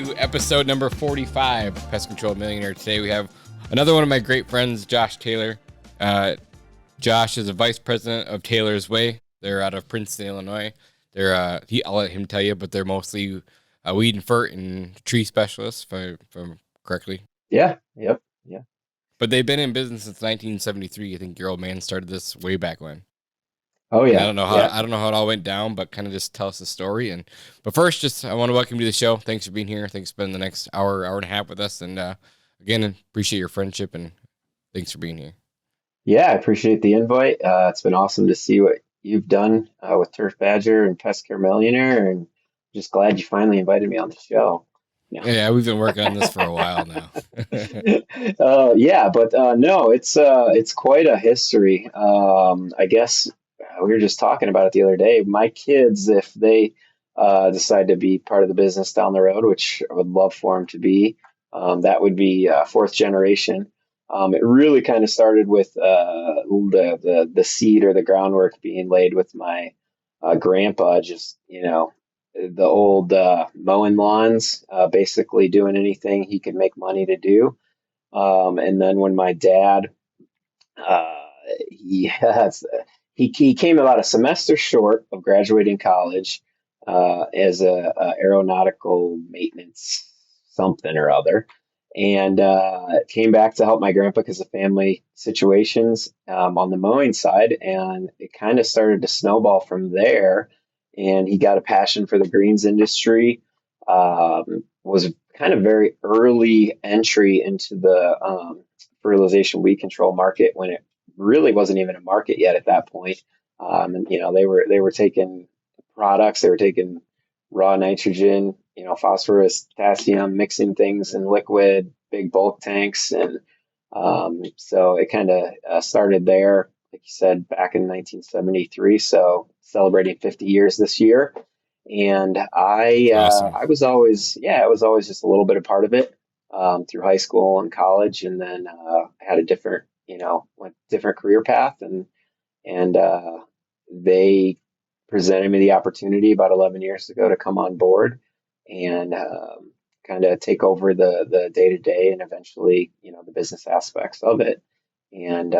to episode number 45 of Pest Control Millionaire. Today we have another one of my great friends, Josh Taylor. Josh is a vice president of Taylor's Way. They're out of Princeton, Illinois. I'll let him tell you, but they're mostly weed and fert and tree specialists, if I'm correctly. Yeah. But they've been in business since 1973. I think your old man started this way back when. Oh yeah. And I don't know how it all went down, but kind of just tell us the story. But first, I want to welcome you to the show. Thanks for being here. Thanks for spending the next hour and a half with us. And again, appreciate your friendship and thanks for being here. Yeah, I appreciate the invite. It's been awesome to see what you've done with Turf Badger and Pest Care Millionaire, and just glad you finally invited me on the show. Yeah, we've been working on this for a while now. No, it's quite a history. I guess we were just talking about it the other day. My kids, if they decide to be part of the business down the road, which I would love for them to be, that would be fourth generation. It really kind of started with the seed or the groundwork being laid with my grandpa, just, the old mowing lawns, basically doing anything he could make money to do. And then when my dad, he came about a semester short of graduating college as a aeronautical maintenance something or other, and came back to help my grandpa because of family situations on the mowing side, and it kind of started to snowball from there. And he got a passion for the greens industry. Was kind of very early entry into the fertilization weed control market when it really wasn't even a market yet at that point. They were taking products, they were taking raw nitrogen, phosphorus, potassium, mixing things in liquid, big bulk tanks. And so it kind of started there, like you said, back in 1973. So celebrating 50 years this year. And Awesome. I was always just a little bit a part of it through high school and college. And then had a different career path. And they presented me the opportunity about 11 years ago to come on board and kind of take over the day-to-day and eventually, the business aspects of it. And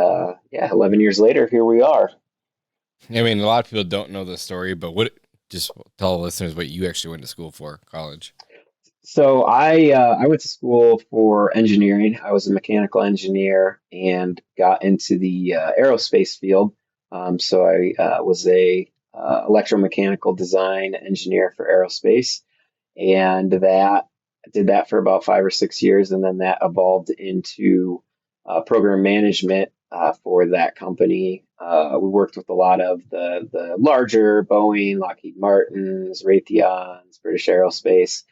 11 years later, here we are. I mean, a lot of people don't know the story, but just tell the listeners what you actually went to school for, college. So I went to school for engineering. I was a mechanical engineer and got into the aerospace field. So I was a electromechanical design engineer for aerospace, and did that for about 5 or 6 years, and then that evolved into program management for that company. We worked with a lot of the larger Boeing, Lockheed Martins, Raytheons, British Aerospace.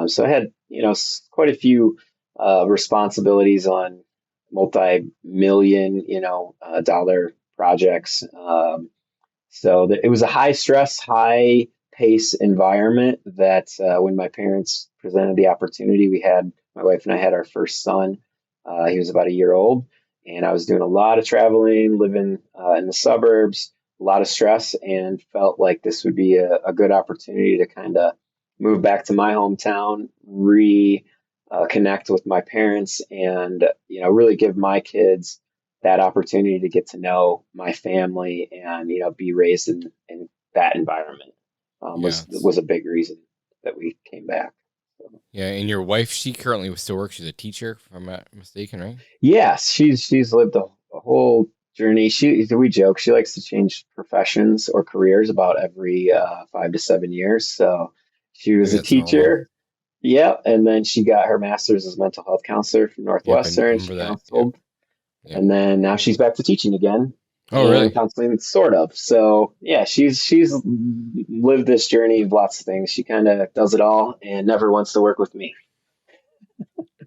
So I had quite a few responsibilities on multi-million dollar projects. So it was a high stress, high pace environment that when my parents presented the opportunity, my wife and I had our first son. He was about a year old, and I was doing a lot of traveling, living in the suburbs, a lot of stress, and felt like this would be a good opportunity to kind of move back to my hometown, connect with my parents, and really give my kids that opportunity to get to know my family and be raised in that environment. Was a big reason that we came back. So. Yeah, and your wife, she currently still works. She's a teacher, if I'm not mistaken, right? Yes, she's lived a whole journey. We joke she likes to change professions or careers about every 5 to 7 years. So she was a teacher. Yeah, and then she got her master's as mental health counselor from Northwestern. She counseled. Yep. And then now she's back to teaching again. Oh, really? Counseling, sort of. So yeah, she's lived this journey of lots of things. She kind of does it all and never wants to work with me.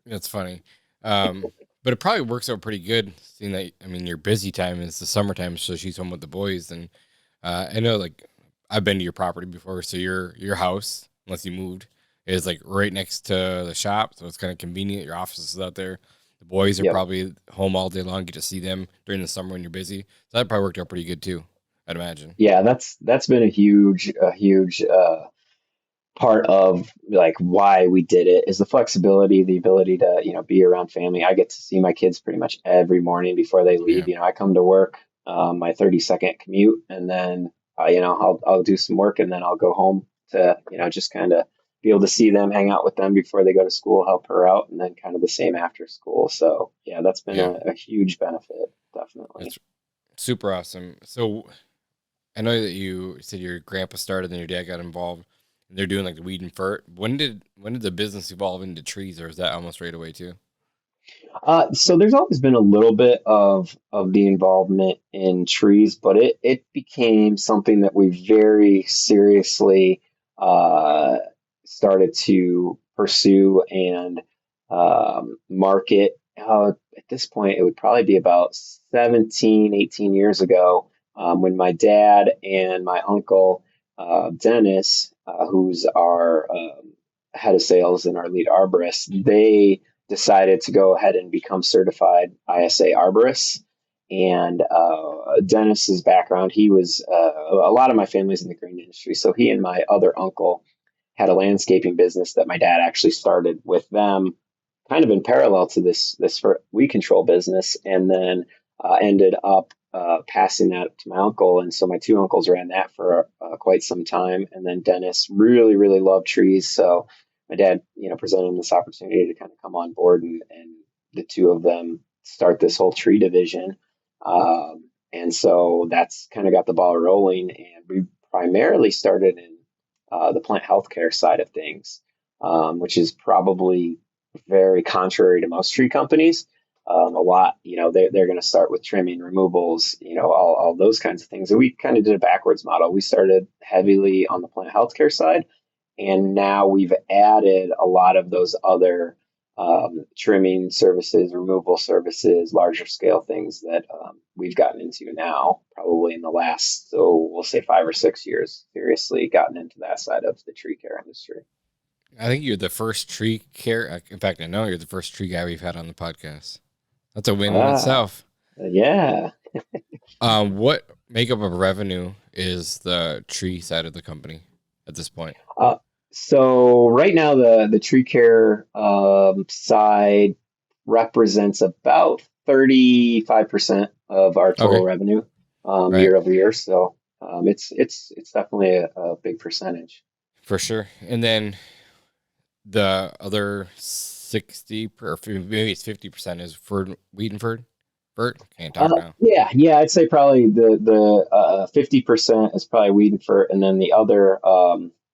That's funny. But it probably works out pretty good, seeing that, your busy time is the summertime, so she's home with the boys. And I know, I've been to your property before, so your house, unless you moved, is right next to the shop, so it's kind of convenient. Your office is out there. The boys are probably home all day long. Get to see them during the summer when you're busy. So that probably worked out pretty good too, I'd imagine. Yeah, that's been a huge part of like why we did it is the flexibility, the ability to, be around family. I get to see my kids pretty much every morning before they Yeah. leave. I come to work, my 30-second commute, and then, I'll do some work and then I'll go home to, just kind of be able to see them, hang out with them before they go to school, help her out, and then kind of the same after school. So yeah, that's been Yeah. a huge benefit, definitely. That's super awesome. So I know that you said your grandpa started and your dad got involved and they're doing like the weed and fert. When did the business evolve into trees, or is that almost right away too? So there's always been a little bit of the involvement in trees, but it became something that we very seriously uh, started to pursue and market. At this point, it would probably be about 17, 18 years ago, when my dad and my uncle, Dennis, who's our head of sales and our lead arborist, they decided to go ahead and become certified ISA arborists. And Dennis's background, he was a lot of my family's in the green industry, so he and my other uncle had a landscaping business that my dad actually started with them, kind of in parallel to this weed control business, and then ended up passing that to my uncle. And so my two uncles ran that for quite some time. And then Dennis really, really loved trees, so my dad, presented him this opportunity to kind of come on board, and the two of them start this whole tree division. And so that's kind of got the ball rolling. And we primarily started in the plant healthcare side of things, which is probably very contrary to most tree companies. A lot, they're going to start with trimming, removals, all those kinds of things. And we kind of did a backwards model. We started heavily on the plant healthcare side, and now we've added a lot of those other trimming services, removal services, larger scale things that we've gotten into now, probably in the last, so we'll say 5 or 6 years, seriously gotten into that side of the tree care industry. I think you're the first tree care. In fact, I know you're the first tree guy we've had on the podcast. That's a win in Ah, itself. yeah. What makeup of revenue is the tree side of the company at this point? Uh, so right now, the tree care side represents about 35% of our total Okay, revenue, right, year over year. So it's definitely a big percentage. for sure. And then the other 60, or maybe it's 50% is for weed and fert. Fert can't talk now. Yeah, I'd say probably the 50% is probably weed and fert, and then the other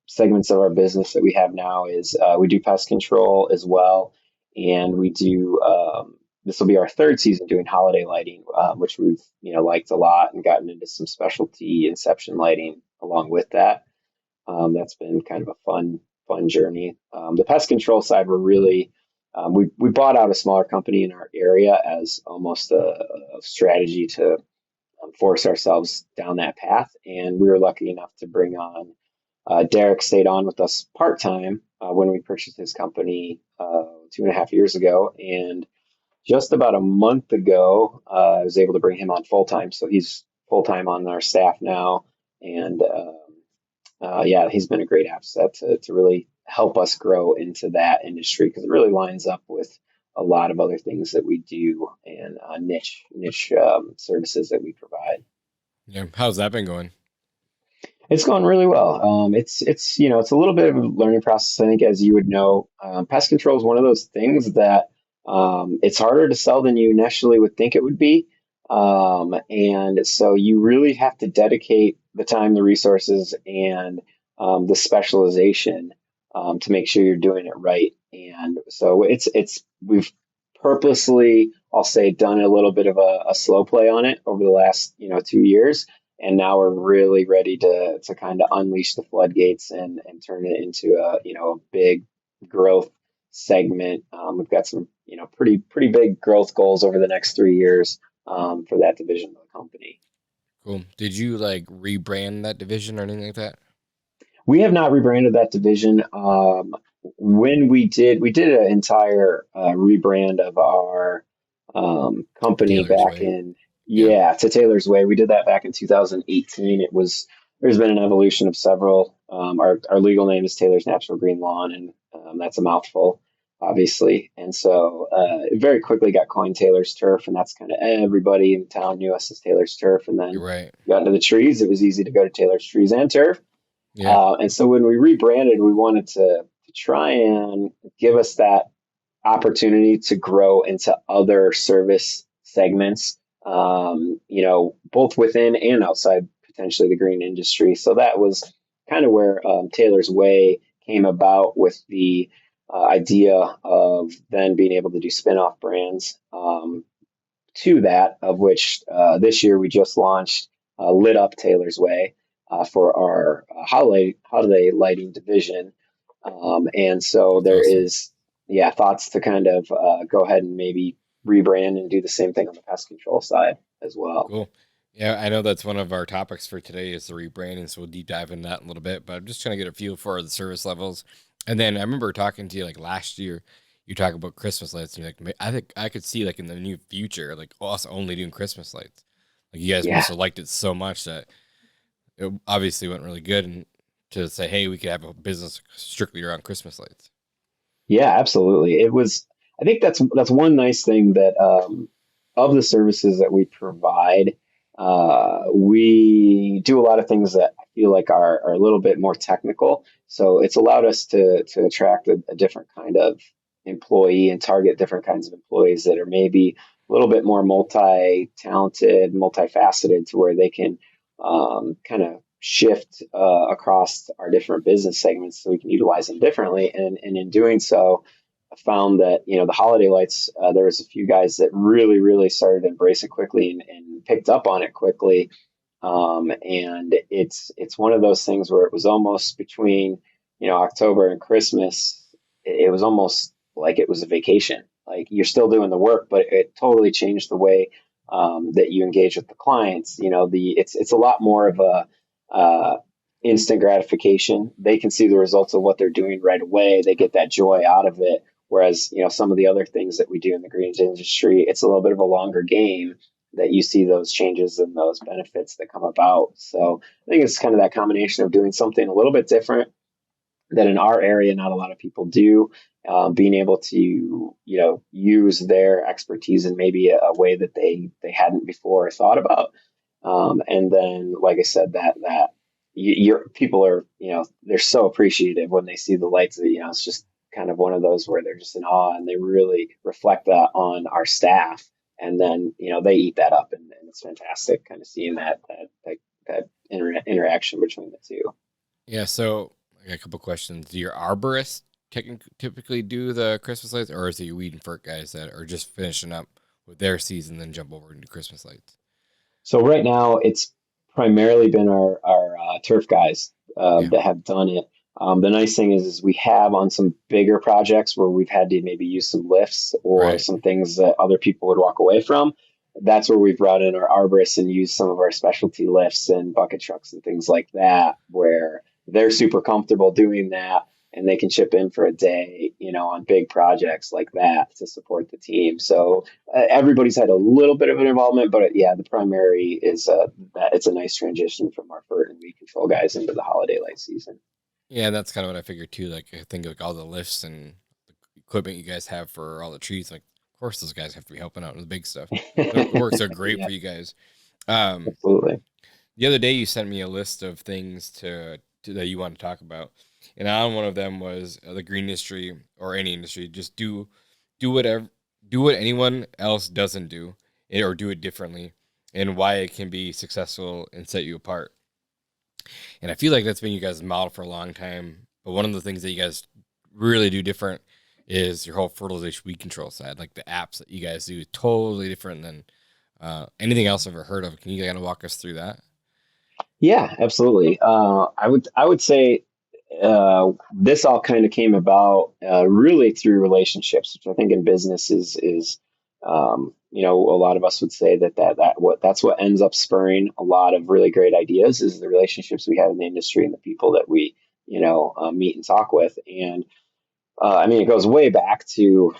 segments of our business that we have now is we do pest control as well, and we do this will be our third season doing holiday lighting, which we've liked a lot and gotten into some specialty inception lighting along with that. That's been kind of a fun journey. The pest control side, we're really we bought out a smaller company in our area as almost a strategy to force ourselves down that path, and we were lucky enough to bring on Derek. Stayed on with us part time when we purchased his company 2.5 years ago, and just about a month ago, I was able to bring him on full time. So he's full time on our staff now, and yeah, he's been a great asset to really help us grow into that industry because it really lines up with a lot of other things that we do and niche services that we provide. Yeah, how's that been going? It's going really well. It's it's a little bit of a learning process. I think, as you would know, pest control is one of those things that it's harder to sell than you initially would think it would be, and so you really have to dedicate the time, the resources, and the specialization to make sure you're doing it right. And so it's we've purposely, I'll say, done a little bit of a slow play on it over the last 2 years, and now we're really ready to kind of unleash the floodgates and turn it into a big growth segment. We've got some pretty big growth goals over the next 3 years for that division of the company. Cool. Did you like rebrand that division or anything like that? We have not rebranded that division. When we did an entire rebrand of our company Taylor's back way. in, Yeah. yeah, to Taylor's Way. We did that back in 2018. It was there's been an evolution of several. Our legal name is Taylor's Natural Green Lawn, and that's a mouthful, obviously. And so it very quickly got coined Taylor's Turf, and that's kind of everybody in town knew us as Taylor's Turf. And You're then right. got into the trees, it was easy to go to Taylor's Trees and Turf. Yeah. And so when we rebranded, we wanted to try and give us that opportunity to grow into other service segments, both within and outside potentially the green industry. So that was kind of where Taylor's Way came about with the idea of then being able to do spin-off brands to that, of which this year we just launched Lit Up Taylor's Way for our holiday lighting division. And so That's there awesome. is, thoughts to kind of go ahead and maybe rebrand and do the same thing on the pest control side as well. Cool. Yeah, I know that's one of our topics for today is the rebranding, so we'll deep dive into that in a little bit. But I'm just trying to get a feel for the service levels. And then I remember talking to you like last year. You talk about Christmas lights, and you're like, I think I could see like in the new future, like us only doing Christmas lights. Like you guys Yeah, must have liked it so much that it obviously went really good, and to say, hey, we could have a business strictly around Christmas lights. yeah, absolutely. It was. I think that's one nice thing that of the services that we provide, we do a lot of things that I feel like are a little bit more technical. So it's allowed us to attract a different kind of employee and target different kinds of employees that are maybe a little bit more multi-talented, multifaceted, to where they can kind of shift across our different business segments so we can utilize them differently. And in doing so, I found that, the holiday lights, there was a few guys that really, really started to embrace it quickly and picked up on it quickly. And it's one of those things where it was almost between, October and Christmas. It was almost like it was a vacation. Like you're still doing the work, but it totally changed the way that you engage with the clients. It's a lot more of a instant gratification. They can see the results of what they're doing right away. They get that joy out of it. Whereas, some of the other things that we do in the greens industry, it's a little bit of a longer game that you see those changes and those benefits that come about. So I think it's kind of that combination of doing something a little bit different that in our area not a lot of people do, being able to use their expertise in maybe a way that they hadn't before thought about. And then, like I said, that your people are, they're so appreciative when they see the lights. That it's just kind of one of those where they're just in awe, and they really reflect that on our staff. And then they eat that up, and it's fantastic, kind of seeing that interaction between the two. Yeah, so I got a couple questions. Do your arborists typically do the Christmas lights, or is it your weed and fert guys that are just finishing up with their season, then jump over into Christmas lights? So right now, it's primarily been our turf guys Yeah, that have done it. The nice thing is we have on some bigger projects where we've had to maybe use some lifts or right. some things that other people would walk away from. That's where we've brought in our arborists and used some of our specialty lifts and bucket trucks and things like that, where they're super comfortable doing that and they can chip in for a day, on big projects like that to support the team. So everybody's had a little bit of an involvement, but yeah, the primary is that it's a nice transition from our fert and weed control guys into the holiday light season. Yeah, that's kind of what I figured too. Like I think like all the lifts and the equipment you guys have for all the trees, like of course those guys have to be helping out with the big stuff. It works so great Yeah, for you guys. Um, absolutely. the other day you sent me a list of things to that you want to talk about, and on one of them was the green industry or any industry. Just do whatever do what anyone else doesn't do, or do it differently, and why it can be successful and set you apart. And I feel like that's been you guys' model for a long time. But one of the things that you guys really do different is your whole fertilization weed control side. Like the apps that you guys do, totally different than anything else I've ever heard of. Can you kind of walk us through that? Yeah, absolutely. I would say this all kind of came about really through relationships, which I think in business is a lot of us would say that's what ends up spurring a lot of really great ideas is the relationships we have in the industry and the people that we meet and talk with. And I mean, it goes way back to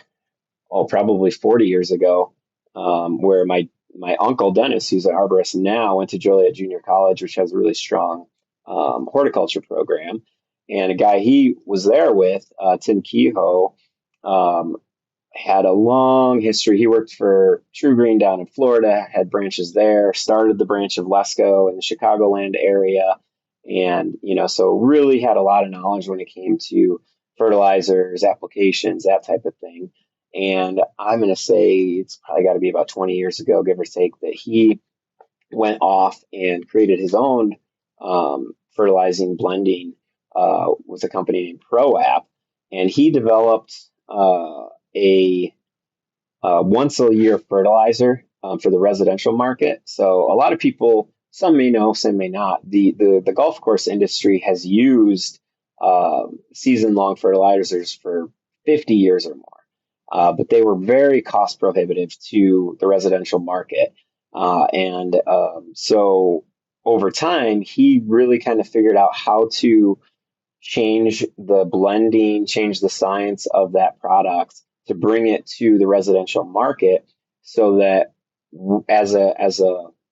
probably 40 years ago, where my uncle Dennis, who's an arborist now, went to Joliet Junior College, which has a really strong horticulture program. And a guy he was there with, Tim Kehoe, um, had a long history. He worked for True Green down in Florida, had branches there, started the branch of Lesco in the Chicagoland area. And, so really had a lot of knowledge when it came to fertilizers, applications, that type of thing. And I'm going to say it's probably got to be about 20 years ago, give or take, that he went off and created his own fertilizing blending with a company named ProApp. And he developed a once a year fertilizer for the residential market. So a lot of people, some may know, some may not. The golf course industry has used season long fertilizers for 50 years or more. But they were very cost prohibitive to the residential market. So over time, he really kind of figured out how to change the blending, change the science of that product to bring it to the residential market so that as a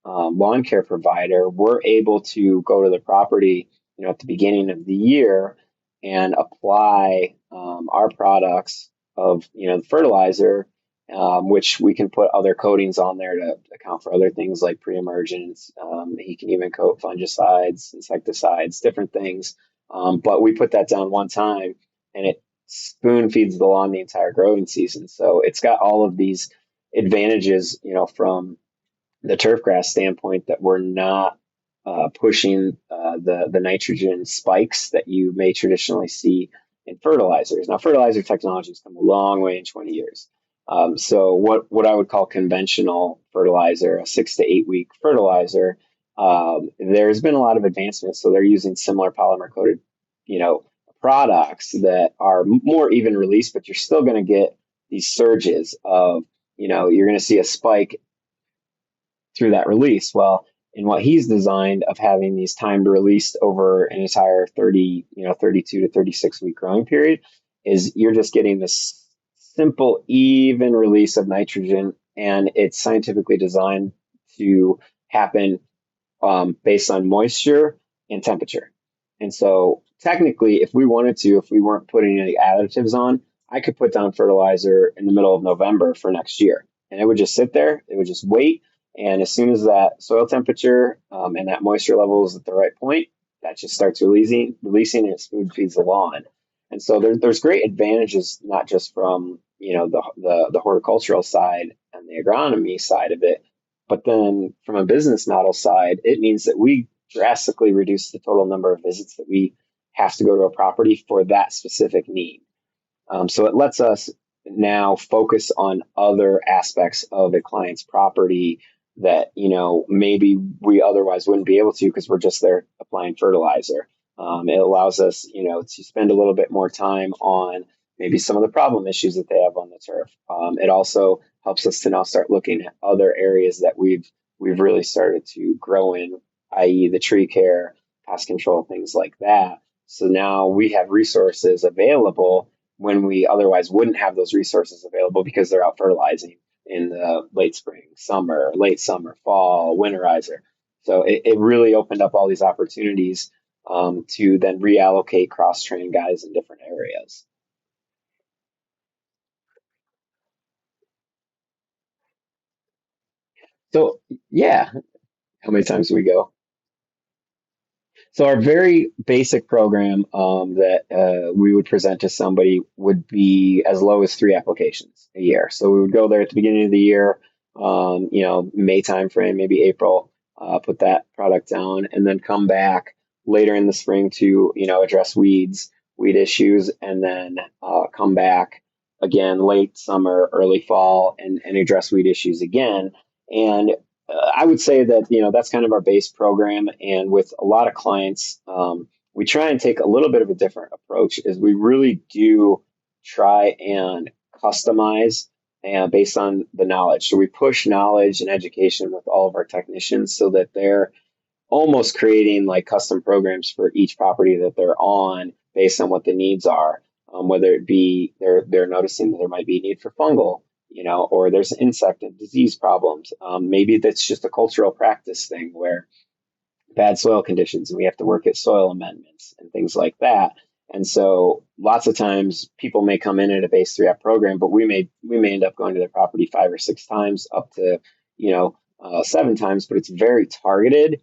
lawn care provider, we're able to go to the property, at the beginning of the year and apply our products of, the fertilizer, which we can put other coatings on there to account for other things like pre-emergence. He can even coat fungicides, insecticides, different things. But we put that down one time and it spoon feeds the lawn the entire growing season. So it's got all of these advantages, from the turf grass standpoint that we're not pushing the nitrogen spikes that you may traditionally see in fertilizers. Now, fertilizer technology has come a long way in 20 years. So what I would call conventional fertilizer, a 6 to 8 week fertilizer, there's been a lot of advancements. So they're using similar polymer coated, products that are more even release, but you're still going to get these surges of, you're going to see a spike through that release. Well, in what he's designed of having these timed released over an entire 32 to 36 week growing period is you're just getting this simple, even release of nitrogen. And it's scientifically designed to happen based on moisture and temperature. And so technically, if we wanted to, if we weren't putting any additives on, I could put down fertilizer in the middle of November for next year. And it would just sit there. It would just wait. And as soon as that soil temperature and that moisture level is at the right point, that just starts releasing and it spoon feeds the lawn. And so there's great advantages, not just from the horticultural side and the agronomy side of it, but then from a business model side, it means that we drastically reduce the total number of visits that we have to go to a property for that specific need. So it lets us now focus on other aspects of a client's property that, maybe we otherwise wouldn't be able to because we're just there applying fertilizer. It allows us, to spend a little bit more time on maybe some of the problem issues that they have on the turf. It also helps us to now start looking at other areas that we've really started to grow in, i.e. the tree care, pest control, things like that. So now we have resources available when we otherwise wouldn't have those resources available because they're out fertilizing in the late summer, fall, winterizer. So it really opened up all these opportunities to then reallocate, cross-train guys in different areas. So yeah, how many times do we go? So our very basic program that we would present to somebody would be as low as 3 applications a year. So we would go there at the beginning of the year, May timeframe, maybe April, put that product down, and then come back later in the spring to address weed issues, and then come back again late summer, early fall, and address weed issues again. And I would say that, that's kind of our base program. And with a lot of clients, we try and take a little bit of a different approach is we really do try and customize and based on the knowledge. So we push knowledge and education with all of our technicians so that they're almost creating like custom programs for each property that they're on based on what the needs are. Whether it be they're noticing that there might be a need for fungal, or there's insect and disease problems. Maybe that's just a cultural practice thing where bad soil conditions, and we have to work at soil amendments and things like that. And so lots of times people may come in at a base 3 app program, but we may end up going to their property 5 or 6 times, up to 7 times, but it's very targeted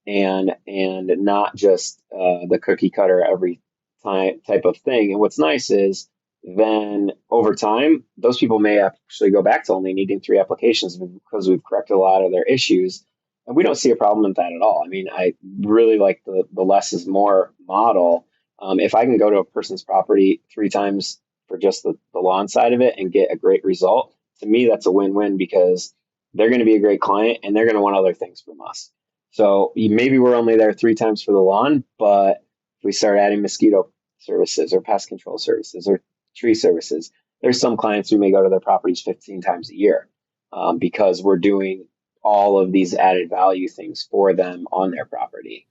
and not just the cookie cutter every time type of thing. And what's nice is then over time, those people may actually go back to only needing 3 applications because we've corrected a lot of their issues. And we don't see a problem with that at all. I mean, I really like the less is more model. If I can go to a person's property 3 times for just the lawn side of it and get a great result, to me, that's a win-win because they're going to be a great client and they're going to want other things from us. So maybe we're only there 3 times for the lawn, but if we start adding mosquito services or pest control services or tree services, there's some clients who may go to their properties 15 times a year because we're doing all of these added value things for them on their property.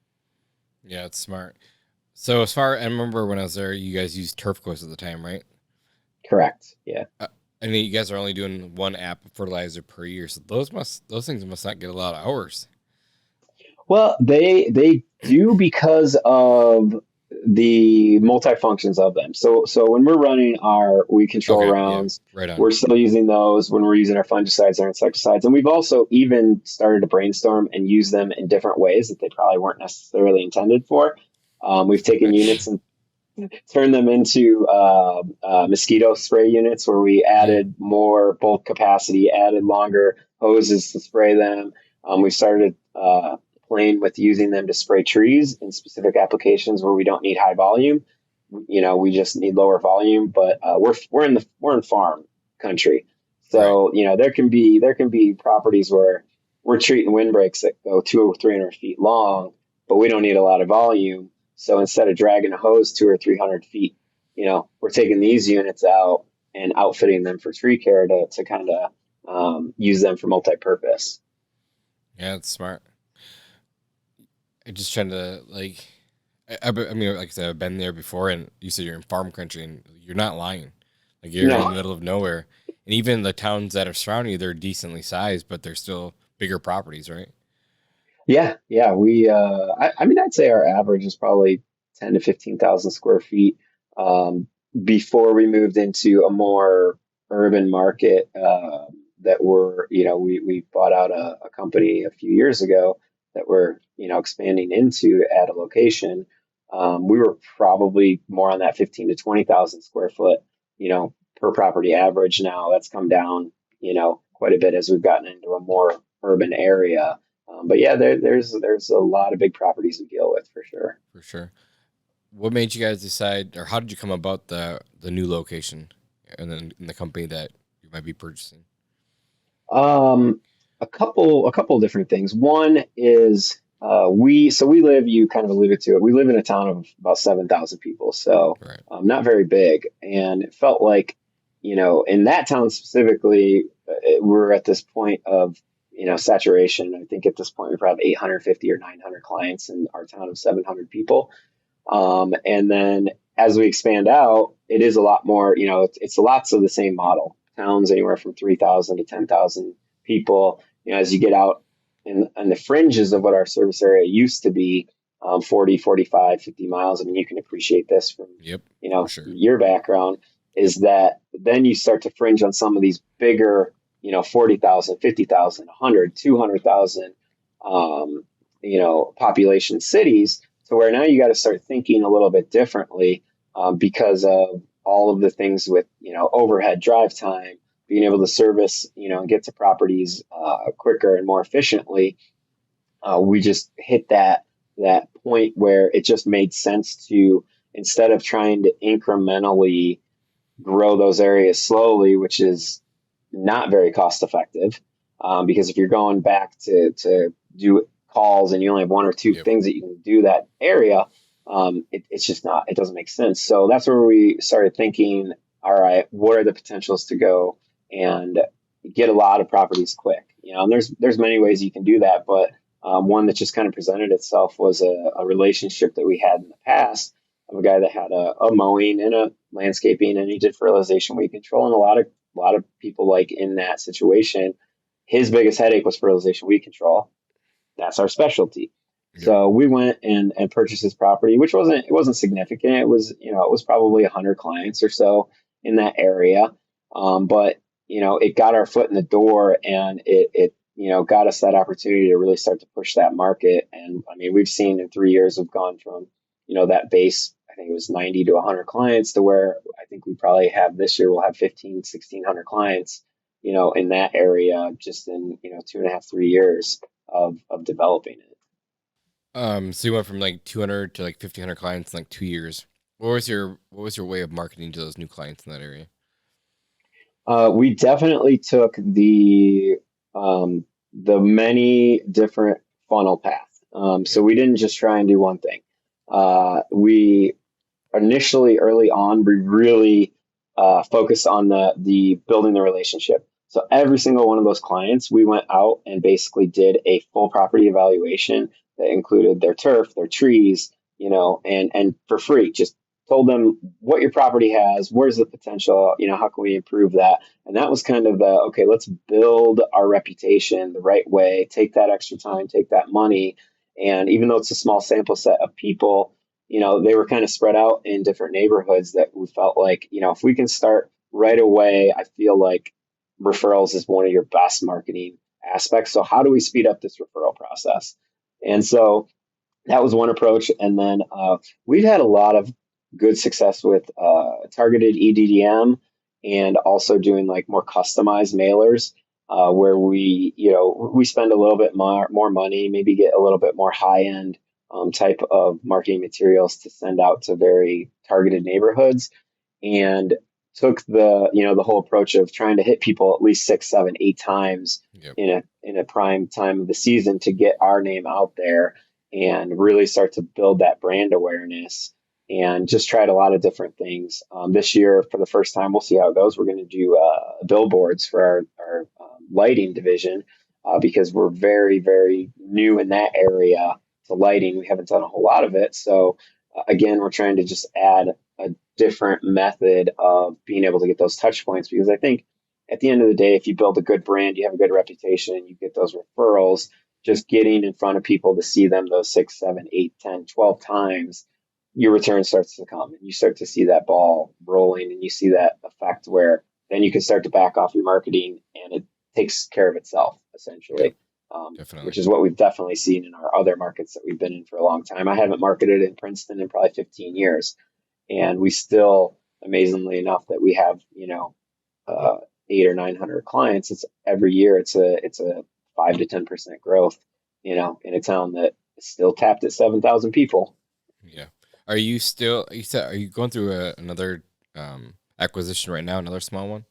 Yeah, it's smart. So I remember when I was there, you guys used turf coats at the time, right? Correct. Yeah. And you guys are only doing 1 app of fertilizer per year, so those things must not get a lot of hours. Well, they do because of the multifunctions of them. So when we're running our weed control rounds, right on. we're still using those when we're using our fungicides, our insecticides, and we've also even started to brainstorm and use them in different ways that they probably weren't necessarily intended for. We've taken units and turned them into mosquito spray units where we added more bulk capacity, added longer hoses to spray them. We started playing with using them to spray trees in specific applications where we don't need high volume. We just need lower volume, but we're in farm country. So, right. there can be properties where we're treating windbreaks that go 200 or 300 feet long, but we don't need a lot of volume. So instead of dragging a hose 200 or 300 feet, we're taking these units out and outfitting them for tree care to kind of use them for multi-purpose. Yeah, it's smart. I'm just trying to I mean, like I said, I've been there before, and you said you're in farm country, and you're not lying. Like you're in the middle of nowhere, and even the towns that are surrounding you, they're decently sized, but they're still bigger properties, right? Yeah. We, I mean, I'd say our average is probably 10 to 15,000 square feet. Before we moved into a more urban market, that we bought out a company a few years ago that we're, expanding into to add a location. We were probably more on that 15 to 20,000 square foot, per property average. Now that's come down, quite a bit as we've gotten into a more urban area. But yeah, there's a lot of big properties we deal with for sure. For sure. What made you guys decide, or how did you come about the new location and then in the company that you might be purchasing? A couple of different things. One is we live. You kind of alluded to it. We live in a town of about 7,000 people, so Right. not very big. And it felt like, in that town specifically, we're at this point of saturation. I think at this point we probably have 850 or 900 clients in our town of 700 people. And then as we expand out, it is a lot more. It's lots of the same model. Towns anywhere from 3,000 to 10,000 people. As you get out in the fringes of what our service area used to be, 40, 45, 50 miles. I mean, you can appreciate this from, for sure. your background, is that then you start to fringe on some of these bigger, 40,000, 50,000, 100, 200,000, population cities, to where now you got to start thinking a little bit differently because of all of the things with, overhead drive time, being able to service, and get to properties quicker and more efficiently. We just hit that point where it just made sense to, instead of trying to incrementally grow those areas slowly, which is not very cost effective, because if you're going back to do calls and you only have 1 or 2 things that you can do that area, it's just not, it doesn't make sense. So that's where we started thinking, all right, what are the potentials to go and get a lot of properties quick? And there's many ways you can do that, but one that just kind of presented itself was a relationship that we had in the past of a guy that had a mowing and a landscaping, and he did fertilization, weed control, and a lot of people like in that situation. His biggest headache was fertilization, weed control. That's our specialty. Yep. So we went and purchased this property, which it wasn't significant. It was, it was probably 100 clients or so in that area. But it got our foot in the door, and it got us that opportunity to really start to push that market. And I mean, we've seen in 3 years, we've gone from, that base, I think it was 90 to 100 clients, to where I think we probably have this year, we'll have 15, 1,600 clients, in that area, just in, 2.5, 3 years of developing it. So you went from like 200 to like 1,500 clients in like 2 years. What was your way of marketing to those new clients in that area? We definitely took the many different funnel paths. So Yep. we didn't just try and do one thing. We initially, early on, we really focused on the building the relationship. So every single one of those clients, we went out and basically did a full property evaluation that included their turf, their trees, and for free, just told them what your property has, where's the potential, how can we improve that? And that was kind of the, okay, let's build our reputation the right way, take that extra time, take that money. And even though it's a small sample set of people, they were kind of spread out in different neighborhoods, that we felt like, if we can start right away, I feel like referrals is one of your best marketing aspects. So how do we speed up this referral process? And so that was one approach. And then we've had a lot of good success with targeted EDDM, and also doing like more customized mailers, where we spend a little bit more money, maybe get a little bit more high end type of marketing materials to send out to very targeted neighborhoods, and took the whole approach of trying to hit people at least 6, 7, 8 times Yep. in a prime time of the season to get our name out there and really start to build that brand awareness. And just tried a lot of different things. This year, for the first time, we'll see how it goes. We're going to do billboards for our lighting division, because we're very, very new in that area to lighting. We haven't done a whole lot of it. So, again, we're trying to just add a different method of being able to get those touch points, because I think at the end of the day, if you build a good brand, you have a good reputation, and you get those referrals, just getting in front of people to see them those 6, 7, 8, 10, 12 times, your return starts to come, and you start to see that ball rolling, and you see that effect where then you can start to back off your marketing, and it takes care of itself, Yep. essentially. Definitely. Which is what we've definitely seen in our other markets that we've been in for a long time. I haven't marketed in Princeton in probably 15 years, and we still, amazingly enough, that we have, uh, 8 or 900 clients. It's every year. It's a 5 to 10% growth. In a town that is still tapped at 7,000 people. Yeah. You said, are you going through another acquisition right now, another small one?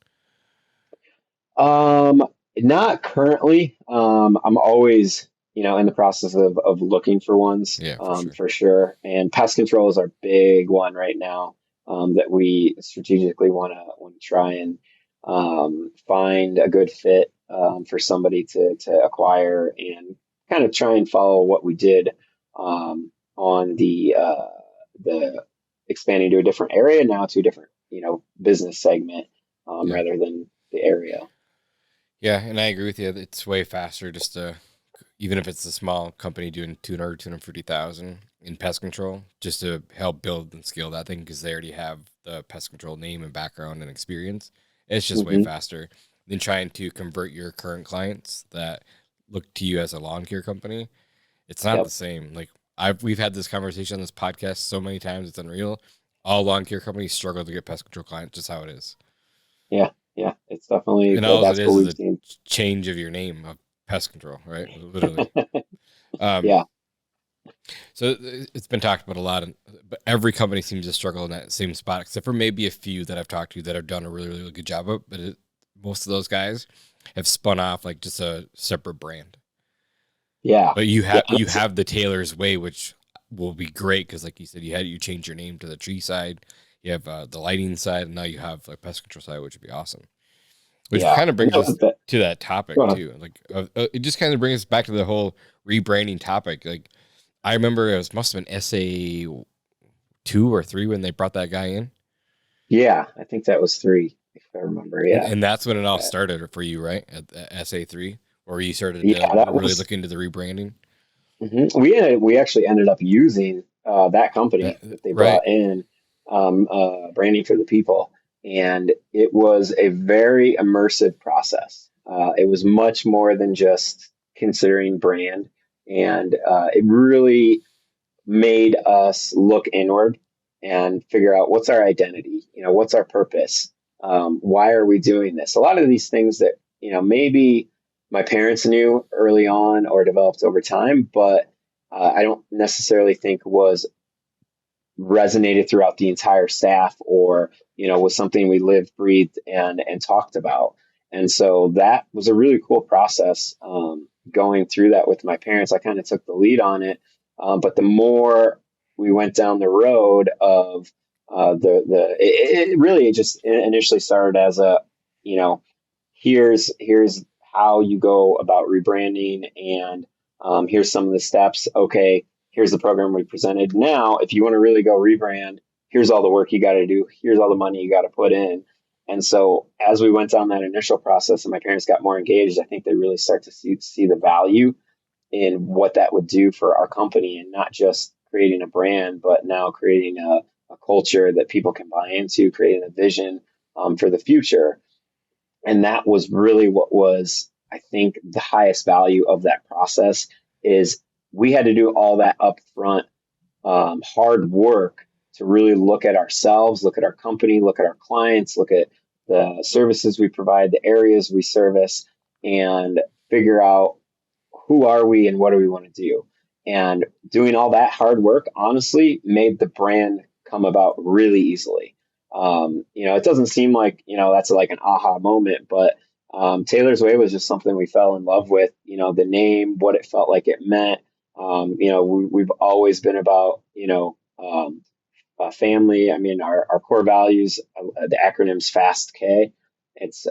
Not currently. I'm always, in the process of looking for ones, Yeah, for sure. for sure. And pest control is our big one right now, that we strategically want to try and find a good fit, for somebody to acquire, and kind of try and follow what we did, on the expanding to a different area, now to a different, business segment, Yeah. rather than the area. Yeah, and I agree with you. It's way faster just to, even if it's a small company doing 200, 250,000 in pest control, just to help build and scale that thing, because they already have the pest control name and background and experience. It's just way Hmm. faster than trying to convert your current clients that look to you as a lawn care company. It's not the Yep. same. Like we've had this conversation on this podcast so many times, it's unreal. All lawn care companies struggle to get pest control clients, just how it is. Yeah. Yeah. It's definitely And all it that's what is we've a seen. change of your name of pest control, right? Literally. Um, Yeah. so it's been talked about a lot, but every company seems to struggle in that same spot, except for maybe a few that I've talked to that have done a really, really good job of. But most of those guys have spun off like just a separate brand. Yeah. But you Yeah. have you have the Taylor's Way, which will be great because, like you said, you change your name to the tree side. You have the lighting side, and now you have like pest control side, which would be awesome. Which Yeah. kind of And brings that was us to that topic go on. too. Like it just kind of brings us back to the whole rebranding topic. Like I remember must have been SA 2 or 3 when they brought that guy in, Yeah. I think that was 3, if I remember. and Yeah. and that's when it all Yeah. started for you, right? At the SA 3, or you started Yeah. to That really was look into the rebranding. We actually ended up using that company that they Right. brought in, branding for the people, and it was a very immersive process. It was much more than just considering brand, and it really made us look inward and figure out what's our identity, what's our purpose, why are we doing this? A lot of these things that maybe my parents knew early on or developed over time, but I don't necessarily think was resonated throughout the entire staff, or was something we lived, breathed, and talked about. And so that was a really cool process, going through that with my parents. I kind of took the lead on it, but the more we went down the road of it really just initially started as a, you know here's how you go about rebranding, and here's some of the steps. Okay, here's the program we presented. Now, if you want to really go rebrand, here's all the work you got to do. Here's all the money you got to put in. And so, as we went down that initial process and my parents got more engaged, I think they really start to see the value in what that would do for our company, and not just creating a brand, but now creating a culture that people can buy into, creating a vision for the future. And that was really what was, I think, the highest value of that process. Is we had to do all that upfront, hard work to really look at ourselves, look at our company, look at our clients, look at the services we provide, the areas we service, and figure out who are we and what do we want to do. And doing all that hard work, honestly, made the brand come about really easily. It doesn't seem like, that's like an aha moment, but Taylor's Way was just something we fell in love with, the name, what it felt like it meant. We've always been about, family. I mean, our core values, the acronym's FAST K. It's,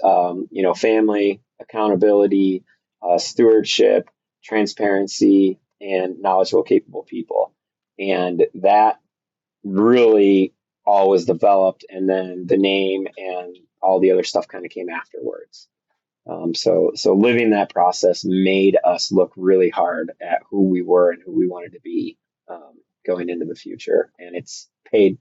family, accountability, stewardship, transparency, and knowledgeable, capable people. And that really all was developed, and then the name and all the other stuff kind of came afterwards. So living that process made us look really hard at who we were and who we wanted to be, going into the future, and it's paid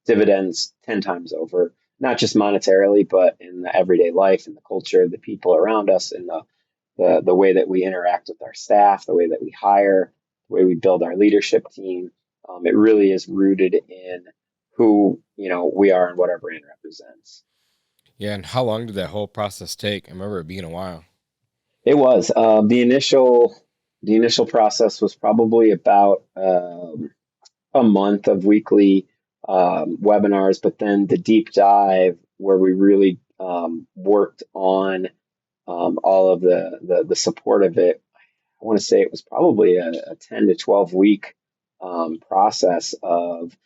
dividends 10 times over, not just monetarily, but in the everyday life and the culture, the people around us, and the way that we interact with our staff, the way that we hire, the way we build our leadership team. It really is rooted in who we are and what our brand represents. Yeah. And how long did that whole process take? I remember it being a while. It was, the initial process was probably about a month of weekly webinars, but then the deep dive where we really worked on all of the support of it. I want to say it was probably a 10 to 12 week process of,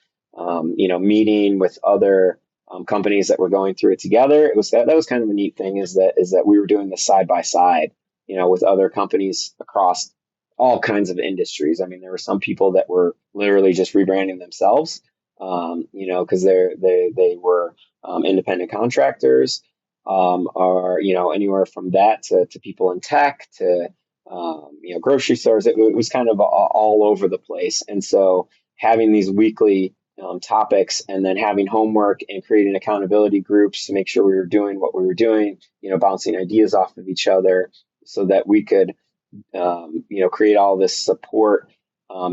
meeting with other companies that were going through it together. It was that was kind of a neat thing, is that we were doing this side by side, with other companies across all kinds of industries. I mean, there were some people that were literally just rebranding themselves, because they were independent contractors, or anywhere from that to people in tech to grocery stores. It was kind of all over the place. And so having these weekly topics, and then having homework and creating accountability groups to make sure we were doing what we were doing, bouncing ideas off of each other so that we could, create all this support,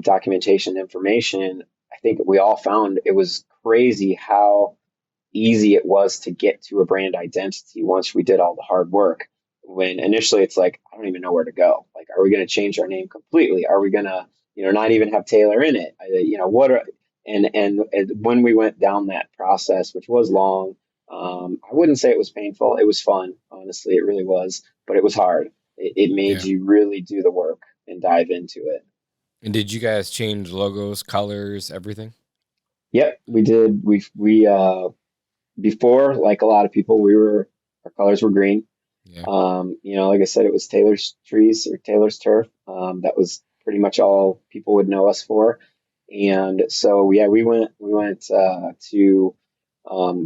documentation, information. I think we all found it was crazy how easy it was to get to a brand identity once we did all the hard work. When initially it's like, I don't even know where to go. Like, are we going to change our name completely? Are we going to, not even have Taylor in it? What are, and when we went down that process, which was long, I wouldn't say it was painful. It was fun. Honestly, it really was, but it was hard. It made Yeah. you really do the work and dive into it. And did you guys change logos, colors, everything? Yep, we did. We before, like a lot of people, our colors were green. Yeah. Like I said, it was Taylor's Trees or Taylor's Turf. That was pretty much all people would know us for. And so, yeah, we went to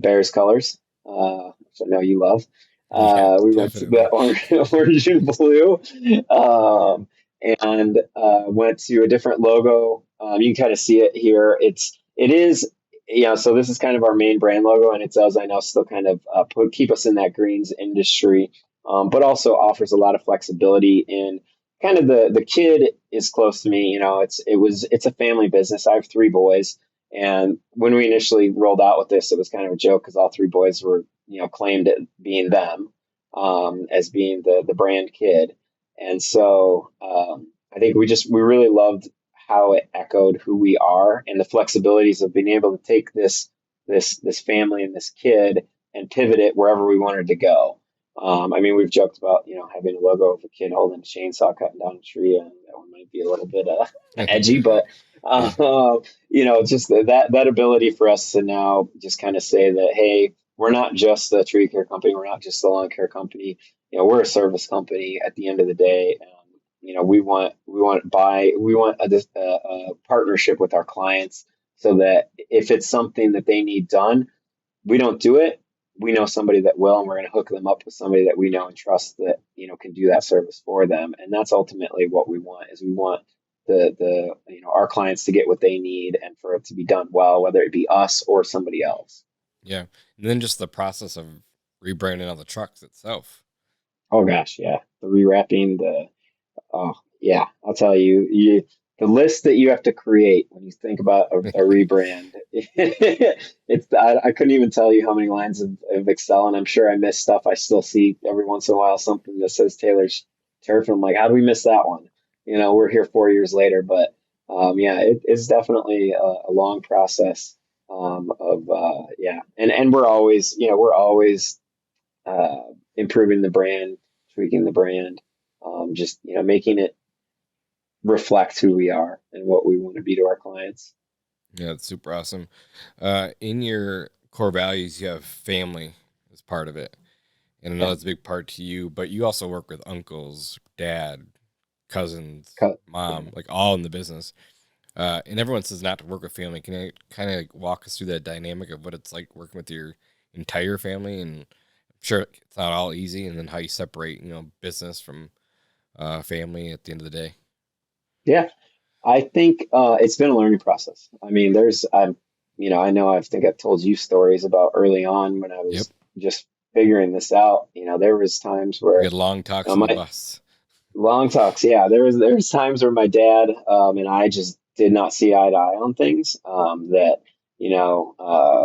Bears colors, which I know you love. Yeah, We went to the definitely. orange and blue. and went to a different logo. You can kind of see it here. It is, so this is kind of our main brand logo, and it does, I know, still kind of keep us in that greens industry, but also offers a lot of flexibility in kind of the kid is close to me. It's a family business. I have three boys. And when we initially rolled out with this, it was kind of a joke because all three boys were, claimed it being them, as being the brand kid. And so I think we really loved how it echoed who we are and the flexibilities of being able to take this family and this kid and pivot it wherever we wanted to go. I mean, we've joked about, having a logo of a kid holding a chainsaw cutting down a tree, and that one might be a little bit edgy, but Yeah. just that ability for us to now just kind of say that, hey, we're not just a tree care company, we're not just a lawn care company, we're a service company at the end of the day. We want a partnership with our clients so that if it's something that they need done, we don't do it. We know somebody that will, and we're going to hook them up with somebody that we know and trust that, can do that service for them. And that's ultimately what we want, is we want our clients to get what they need and for it to be done well, whether it be us or somebody else. Yeah. And then just the process of rebranding all the trucks itself. Oh gosh. Yeah. The rewrapping, oh yeah, I'll tell you, the list that you have to create when you think about a rebrand. I couldn't even tell you how many lines of Excel, and I'm sure I missed stuff. I still see every once in a while something that says Taylor's Turf, and I'm like, how do we miss that one? We're here 4 years later, but yeah, it's definitely a long process of yeah, and we're always improving the brand, tweaking the brand, just making it reflect who we are and what we want to be to our clients. Yeah, it's super awesome. In your core values, you have family as part of it. And I know Yeah. that's a big part to you, but you also work with uncles, dad, cousins, Cut. mom, Yeah. like all in the business. And everyone says not to work with family. Can you kind of like walk us through that dynamic of what it's like working with your entire family? And I'm sure it's not all easy. And then how you separate, business from family at the end of the day. Yeah. I think it's been a learning process. I mean, I know I think I've told you stories about early on when I Yep. was just figuring this out. There was times We where had long talks on the my bus. long talks. Yeah, there was times where my dad and I just did not see eye to eye on things. That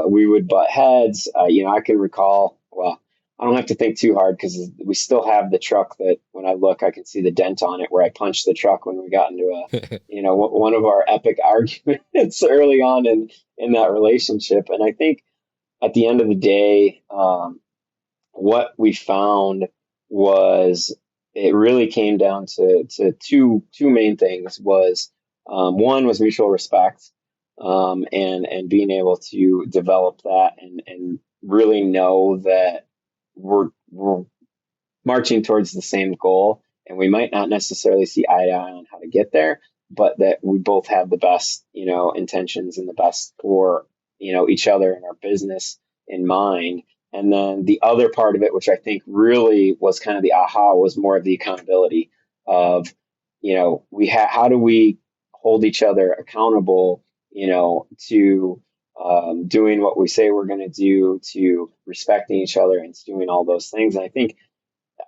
we would butt heads. I can recall. Well, I don't have to think too hard because we still have the truck that when I look, I can see the dent on it where I punched the truck when we got into one of our epic arguments early on in that relationship. And I think at the end of the day, what we found was it really came down to two main things. Was one was mutual respect, and being able to develop that and really know that we're marching towards the same goal, and we might not necessarily see eye to eye on how to get there, but that we both have the best intentions and the best for each other and our business in mind. And then the other part of it, which I think really was kind of the aha, was more of the accountability of, how do we hold each other accountable, to doing what we say we're going to do, to respecting each other and doing all those things. And I think,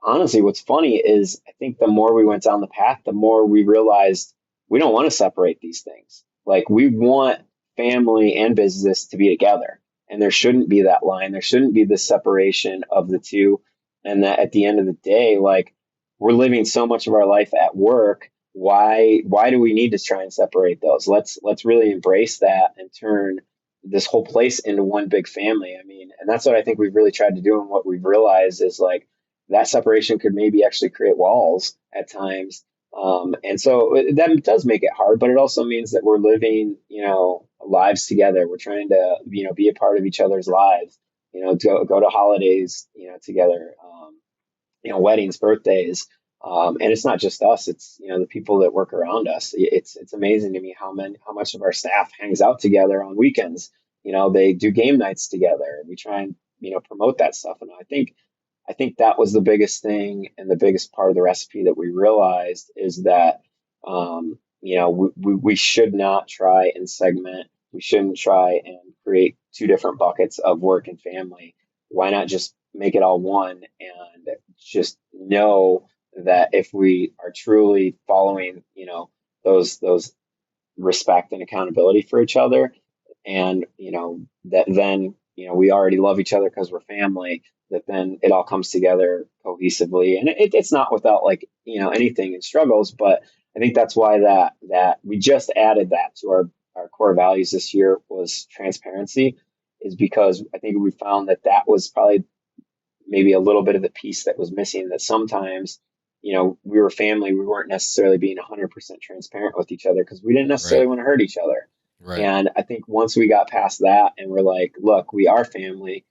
honestly, what's funny is I think the more we went down the path, the more we realized we don't want to separate these things. Like, we want family and business to be together, and there shouldn't be that line. There shouldn't be this separation of the two. And that at the end of the day, like, we're living so much of our life at work. Why do we need to try and separate those? Let's really embrace that and turn this whole place into one big family. I mean, and that's what I think we've really tried to do. And what we've realized is, like, that separation could maybe actually create walls at times. And so that does make it hard, but it also means that we're living, lives together. We're trying to, be a part of each other's lives, go to holidays, together, weddings, birthdays. And it's not just us, it's, the people that work around us. It's amazing to me how much of our staff hangs out together on weekends. They do game nights together. We try and, promote that stuff. And I think that was the biggest thing and the biggest part of the recipe that we realized is that We should not try and segment. We shouldn't try and create two different buckets of work and family. Why not just make it all one and just know that if we are truly following, those respect and accountability for each other, and that then we already love each other because we're family, that then it all comes together cohesively, and it's not without like anything and struggles, but I think that's why that we just added that to our core values this year was transparency, is because I think we found that was probably maybe a little bit of the piece that was missing, that sometimes we were family, we weren't necessarily being 100% transparent with each other because we didn't necessarily Right. want to hurt each other. Right. And I think once we got past that and we're like, look, we are family,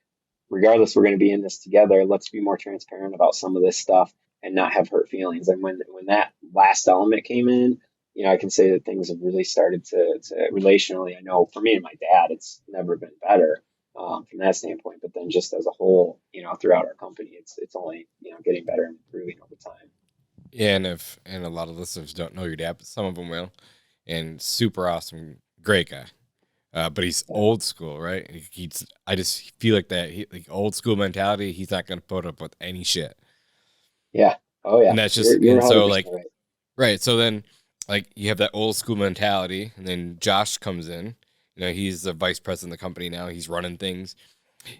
regardless, we're going to be in this together, let's be more transparent about some of this stuff and not have hurt feelings. And when that last element came in, I can say that things have really started to relationally. I know for me and my dad, it's never been better from that standpoint. But then just as a whole, throughout our company, it's only getting better and improving over time. Yeah, and a lot of listeners don't know your dad, but some of them will. And super awesome, great guy. But he's Yeah. old school, right? I just feel like that like old school mentality. He's not going to put up with any shit, Yeah. Oh yeah. and that's You're just you're and so 100% like right. right. So then like you have that old school mentality, and then Josh comes in. He's the vice president of the company now. He's running things,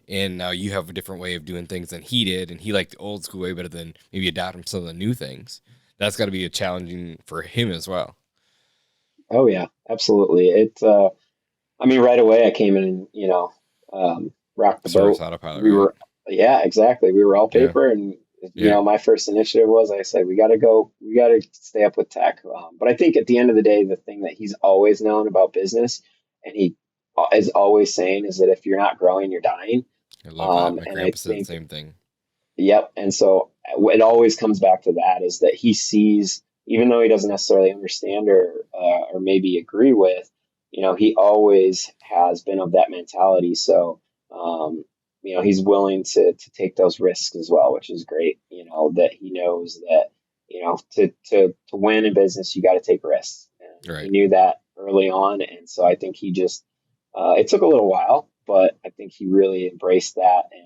and now you have a different way of doing things than he did, and he liked the old school way better than maybe adopting some of the new things. That's got to be a challenging for him as well. Oh yeah. Absolutely. I mean, right away I came in and rocked the Service boat. autopilot, We right? were, yeah, exactly. We were all Yeah, paper, and yeah, my first initiative was, I said, we got to stay up with tech. But I think at the end of the day, the thing that he's always known about business, and he is always saying, is that if you're not growing, you're dying. I love that. My And I grandpa said the think, same thing. yep. And so it always comes back to that, is that he sees, even though he doesn't necessarily understand or maybe agree with, he always has been of that mentality. So, he's willing to take those risks as well, which is great. That he knows that, to win in business, you got to take risks. And he Right. knew that early on. And so I think he just, it took a little while, but I think he really embraced that, and,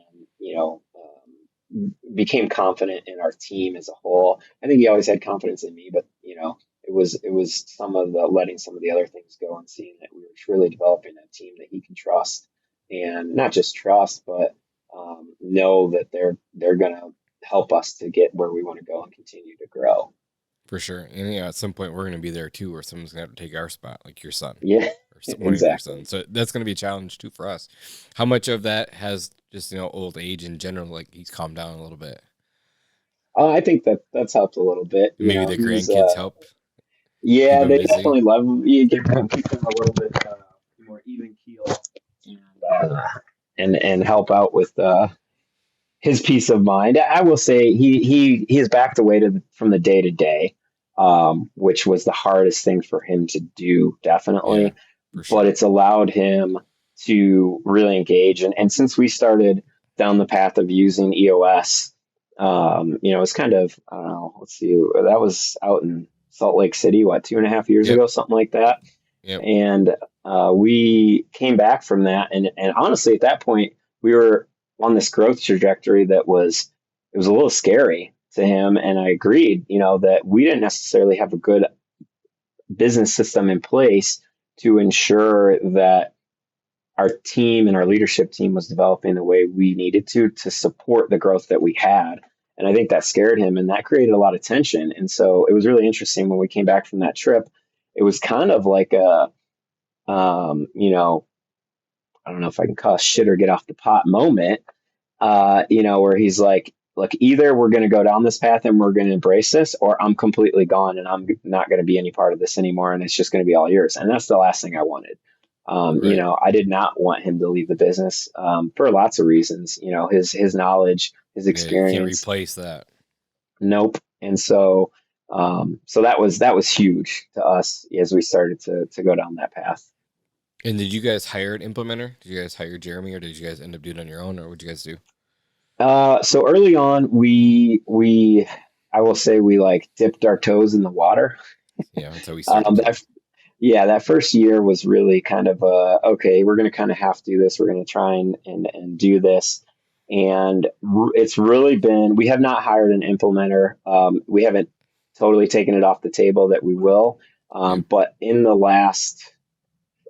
became confident in our team as a whole. I think he always had confidence in me, but it was some of the letting some of the other things go and seeing that we were truly developing a team that he can trust, and not just trust, but know that they're gonna help us to get where we want to go and continue to grow. For sure. And at some point we're going to be there too, where someone's going to have to take our spot, like your son Yeah, or one of your exactly. sons. So that's going to be a challenge too for us. How much of that has just, old age in general, like he's calmed down a little bit? I think that's helped a little bit. And maybe the He's grandkids help keep yeah, him they busy. definitely love him. You get him, keep him a little bit more even keel, and help out with his peace of mind. I will say he has backed away from the day to day, which was the hardest thing for him to do, Yeah, definitely. for But sure. it's allowed him to really engage. And since we started down the path of using EOS, it's kind of, I don't know, let's see, that was out in Salt Lake City, what, 2.5 years Yep. ago, something like that. Yep. And we came back from that, and honestly, at that point, we were on this growth trajectory that was a little scary to him, and I agreed, that we didn't necessarily have a good business system in place to ensure that our team and our leadership team was developing the way we needed to support the growth that we had. And I think that scared him, and that created a lot of tension. And so it was really interesting when we came back from that trip. It was kind of like a, I don't know if I can call it shit or get off the pot moment, where he's like, look, either we're going to go down this path and we're going to embrace this, or I'm completely gone and I'm not going to be any part of this anymore. And it's just going to be all yours. And that's the last thing I wanted. Right. I did not want him to leave the business, for lots of reasons, his knowledge, his Yeah, you can't experience. replace that. Nope. And so that was huge to us as we started to go down that path. And did you guys hire an implementer? Did you guys hire Jeremy, or did you guys end up doing it on your own, or what did you guys do? So early on, I will say we like dipped our toes in the water Yeah, that's how we started too. That yeah, that first year was really kind of okay, we're going to kind of have to do this. We're going to try and do this. And it's really been, we have not hired an implementer. We haven't totally taken it off the table that we will. Yeah, But in the last,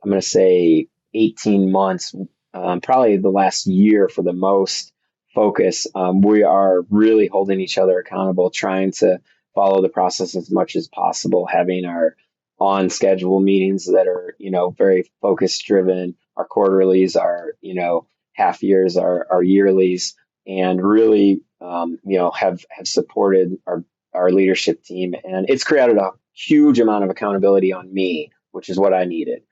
I'm going to say 18 months, probably the last year for the most focus, we are really holding each other accountable, trying to follow the process as much as possible, having our on schedule meetings that are, very focus driven, our quarterlies, our, half years, our yearlies, and really, have supported our leadership team. And it's created a huge amount of accountability on me, which is what I needed.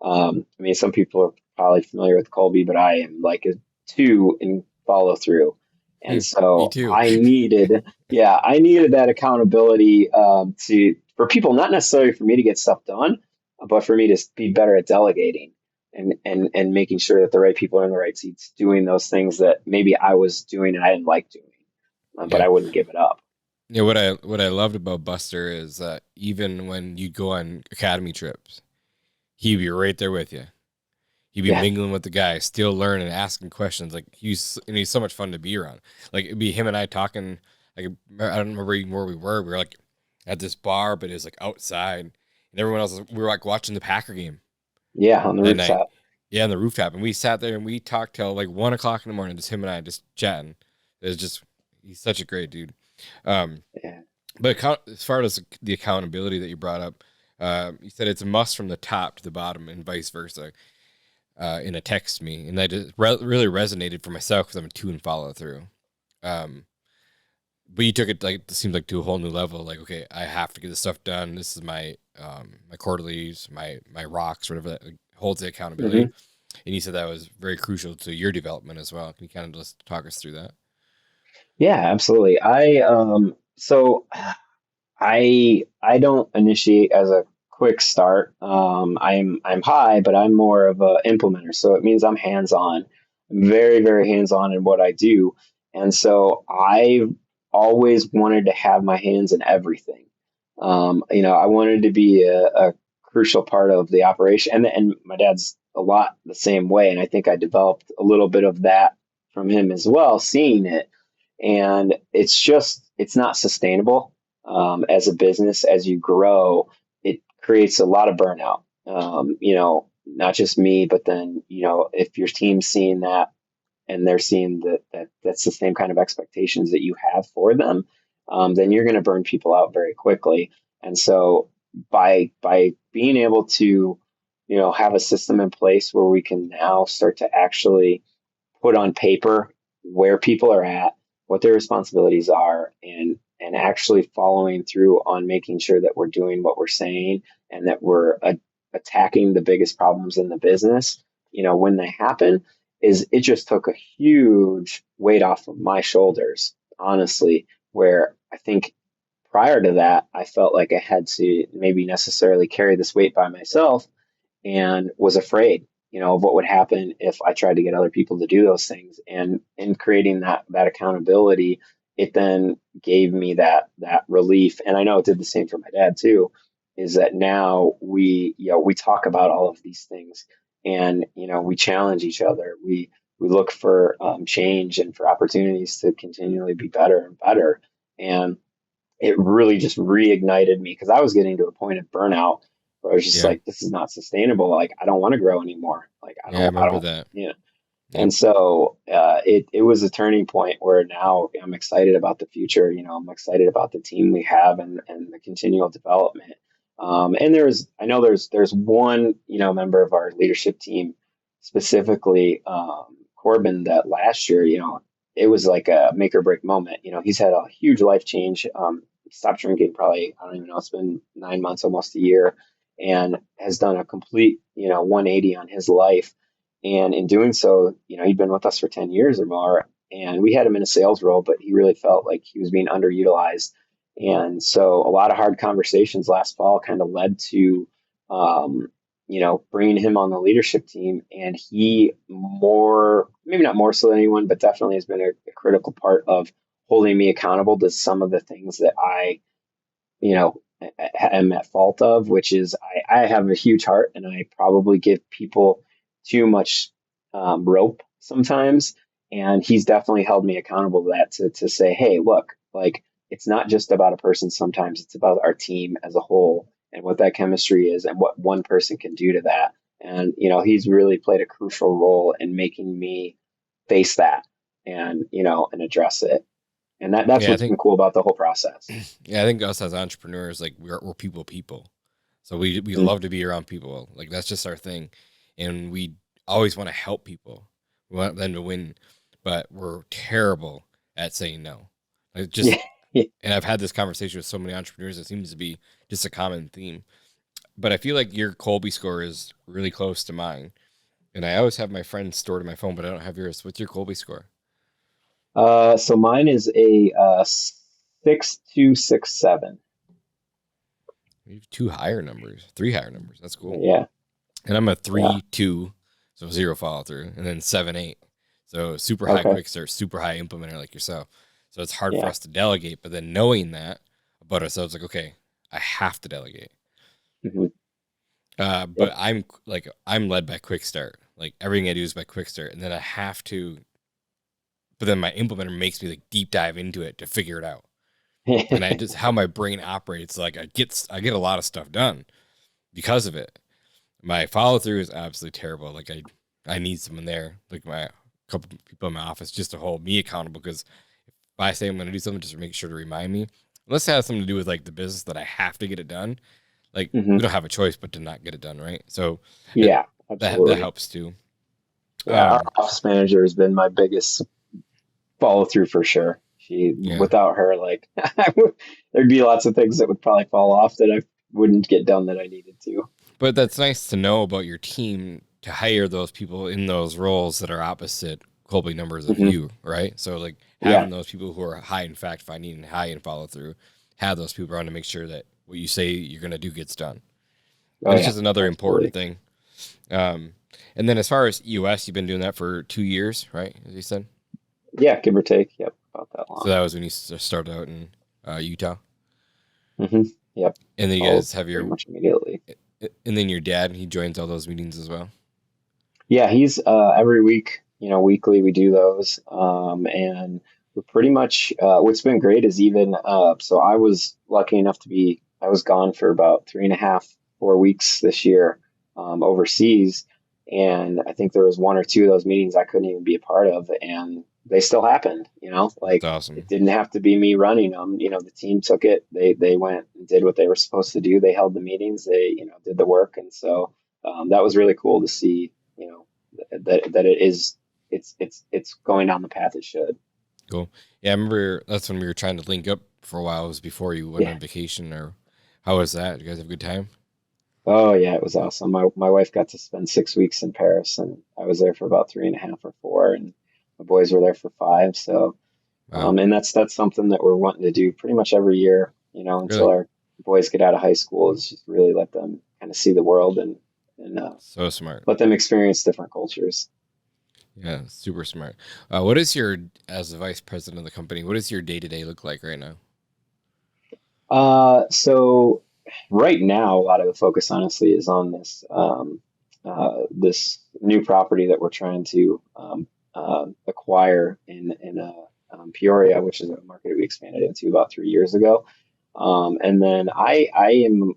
I mean, some people are probably familiar with Colby, but I am like a two in follow through. And me so too. I needed that accountability for people, not necessarily for me to get stuff done, but for me to be better at delegating and making sure that the right people are in the right seats doing those things that maybe I was doing and I didn't like doing, but Yeah. I wouldn't give it up. Yeah, what I loved about Buster is that even when you go on academy trips, he'd be right there with you. He'd be Yeah. mingling with the guys, still learning, asking questions. Like he's so much fun to be around. Like it'd be him and I talking. Like I don't remember even where we were. We were like at this bar, but it was like outside, and everyone else we were like watching the Packer game Yeah. On the that night. rooftop. Yeah, on the rooftop, and we sat there and we talked till like 1 o'clock in the morning. Just him and I just chatting. It was just he's such a great dude. Um, Yeah. but as far as the accountability that you brought up, you said it's a must from the top to the bottom and vice versa. In a text me, and that just really resonated for myself because I'm a two and follow through. Um, but you took it like it seems like to a whole new level. Like, okay, I have to get this stuff done. This is my quarterlies, my rocks, whatever that like, holds the accountability. Hmm. And you said that was very crucial to your development as well. Can you kind of just talk us through that? Yeah, absolutely. I don't initiate as a quick start. I'm high, but I'm more of a implementer. So it means I'm hands on. I'm very, very hands on in what I do. And so I always wanted to have my hands in everything. I wanted to be a crucial part of the operation. And my dad's a lot the same way. And I think I developed a little bit of that from him as well, seeing it. And it's not sustainable as a business. As you grow, it creates a lot of burnout. Not just me, but then, if your team's seeing that and they're seeing that's the same kind of expectations that you have for them, then you're going to burn people out very quickly. And so by being able to, have a system in place where we can now start to actually put on paper where people are at, what their responsibilities are, and actually following through on making sure that we're doing what we're saying and that we're attacking the biggest problems in the business. When they happen, is it just took a huge weight off of my shoulders, honestly. Where I think prior to that, I felt like I had to maybe necessarily carry this weight by myself and was afraid, of what would happen if I tried to get other people to do those things. And in creating that accountability, it then gave me that relief. And I know it did the same for my dad too, is that now we talk about all of these things and, we challenge each other. We look for change and for opportunities to continually be better and better. And it really just reignited me because I was getting to a point of burnout where I was just Yeah, like, this is not sustainable. Like, I don't want to grow anymore. Like, yeah, I I remember don't, that. And Yep. so it was a turning point where now I'm excited about the future. I'm excited about the team we have and the continual development. And I know there's one, member of our leadership team, specifically Corbin, that last year, it was like a make or break moment. He's had a huge life change. Stopped drinking probably, I don't even know, it's been 9 months, almost a year, and has done a complete, 180 on his life. And in doing so, he'd been with us for 10 years or more. And we had him in a sales role, but he really felt like he was being underutilized. And so a lot of hard conversations last fall kind of led to, bringing him on the leadership team. And he maybe not more so than anyone, but definitely has been a critical part of holding me accountable to some of the things that I am at fault of, which is I have a huge heart and I probably give people too much rope sometimes. And he's definitely held me accountable to that to say, hey, look, like it's not just about a person. Sometimes it's about our team as a whole and what that chemistry is and what one person can do to that. And, he's really played a crucial role in making me face that and address it. And that's Yeah, I what's been think cool about the whole process. yeah, I think us as entrepreneurs, like we're people. So we Mm, love to be around people. Like that's just our thing. And we always want to help people. We want them to win, but we're terrible at saying no. Like just yeah. Yeah. and I've had this conversation with so many entrepreneurs, it seems to be just a common theme. But I feel like your Colby score is really close to mine. And I always have my friends stored in my phone, but I don't have yours. What's your Colby score? So mine is a 6267. You have two higher numbers, three higher numbers. That's cool. Yeah. And I'm a Yeah. 3-2, so zero follow through, and then 7-8. So super high Okay. quick start, super high implementer like yourself. So it's hard for Yeah. us to delegate, but then knowing that about ourselves, like, okay, I have to delegate. Hmm. But Yep. I'm led by quick start. Like everything I do is by quick start, and then I have to. But then my implementer makes me like deep dive into it to figure it out, and I just how my brain operates. Like I get a lot of stuff done because of it. My follow through is absolutely terrible. Like I need someone there, like my couple people in my office, just to hold me accountable. Because if I say I'm going to do something, just to make sure to remind me. Unless it has something to do with like the business that I have to get it done. Like Hmm. we don't have a choice but to not get it done, right? So it, Yeah, that absolutely. helps too. Yeah, our Um, office manager has been my biggest follow through for sure. yeah, Without her, like, there'd be lots of things that would probably fall off that I wouldn't get done that I needed to. but that's nice to know about your team to hire those people in those roles that are opposite Colby numbers of Hmm. you, right? So like Yeah. having those people who are high in fact finding and high in follow through, have those people around to make sure that what you say you're going to do gets done. Oh And it's yeah, just another important absolutely. thing. Um, and then as far as US, you've been doing that for 2 years, right? As you said. Yeah, give or take. Yep, about that So long. that was when you started out in Utah, Hmm. Yep, and then you followed guys have pretty your, much immediately. and then your dad, he joins all those meetings as well. Yeah, he's every week, weekly we do those. And we're pretty much what's been great is even so I was lucky enough I was gone for about 3.5, 4 weeks this year overseas. And I think there was one or two of those meetings I couldn't even be a part of, and they still happened, That's like it awesome. didn't have to be me running them. The team took it. They went and did what they were supposed to do. They held the meetings. They, did the work. And so that was really cool to see, that it's going down the path it should. Cool. Yeah, I remember that's when we were trying to link up for a while. It was before you went Yeah. on vacation, or how was that? Did you guys have a good time? Oh yeah, it was awesome. My wife got to spend 6 weeks in Paris, and I was there for about 3.5 or 4, and my boys were there for 5. So, Wow, and that's something that we're wanting to do pretty much every year, until really our boys get out of high school, is just really let them kind of see the world and so smart. let them experience different cultures. Yeah, super smart. What is your, as the vice president of the company, what does your day to day look like right now? So right now, a lot of the focus, honestly, is on this new property that we're trying to acquire in Peoria, which is a market we expanded into about 3 years ago. And then I am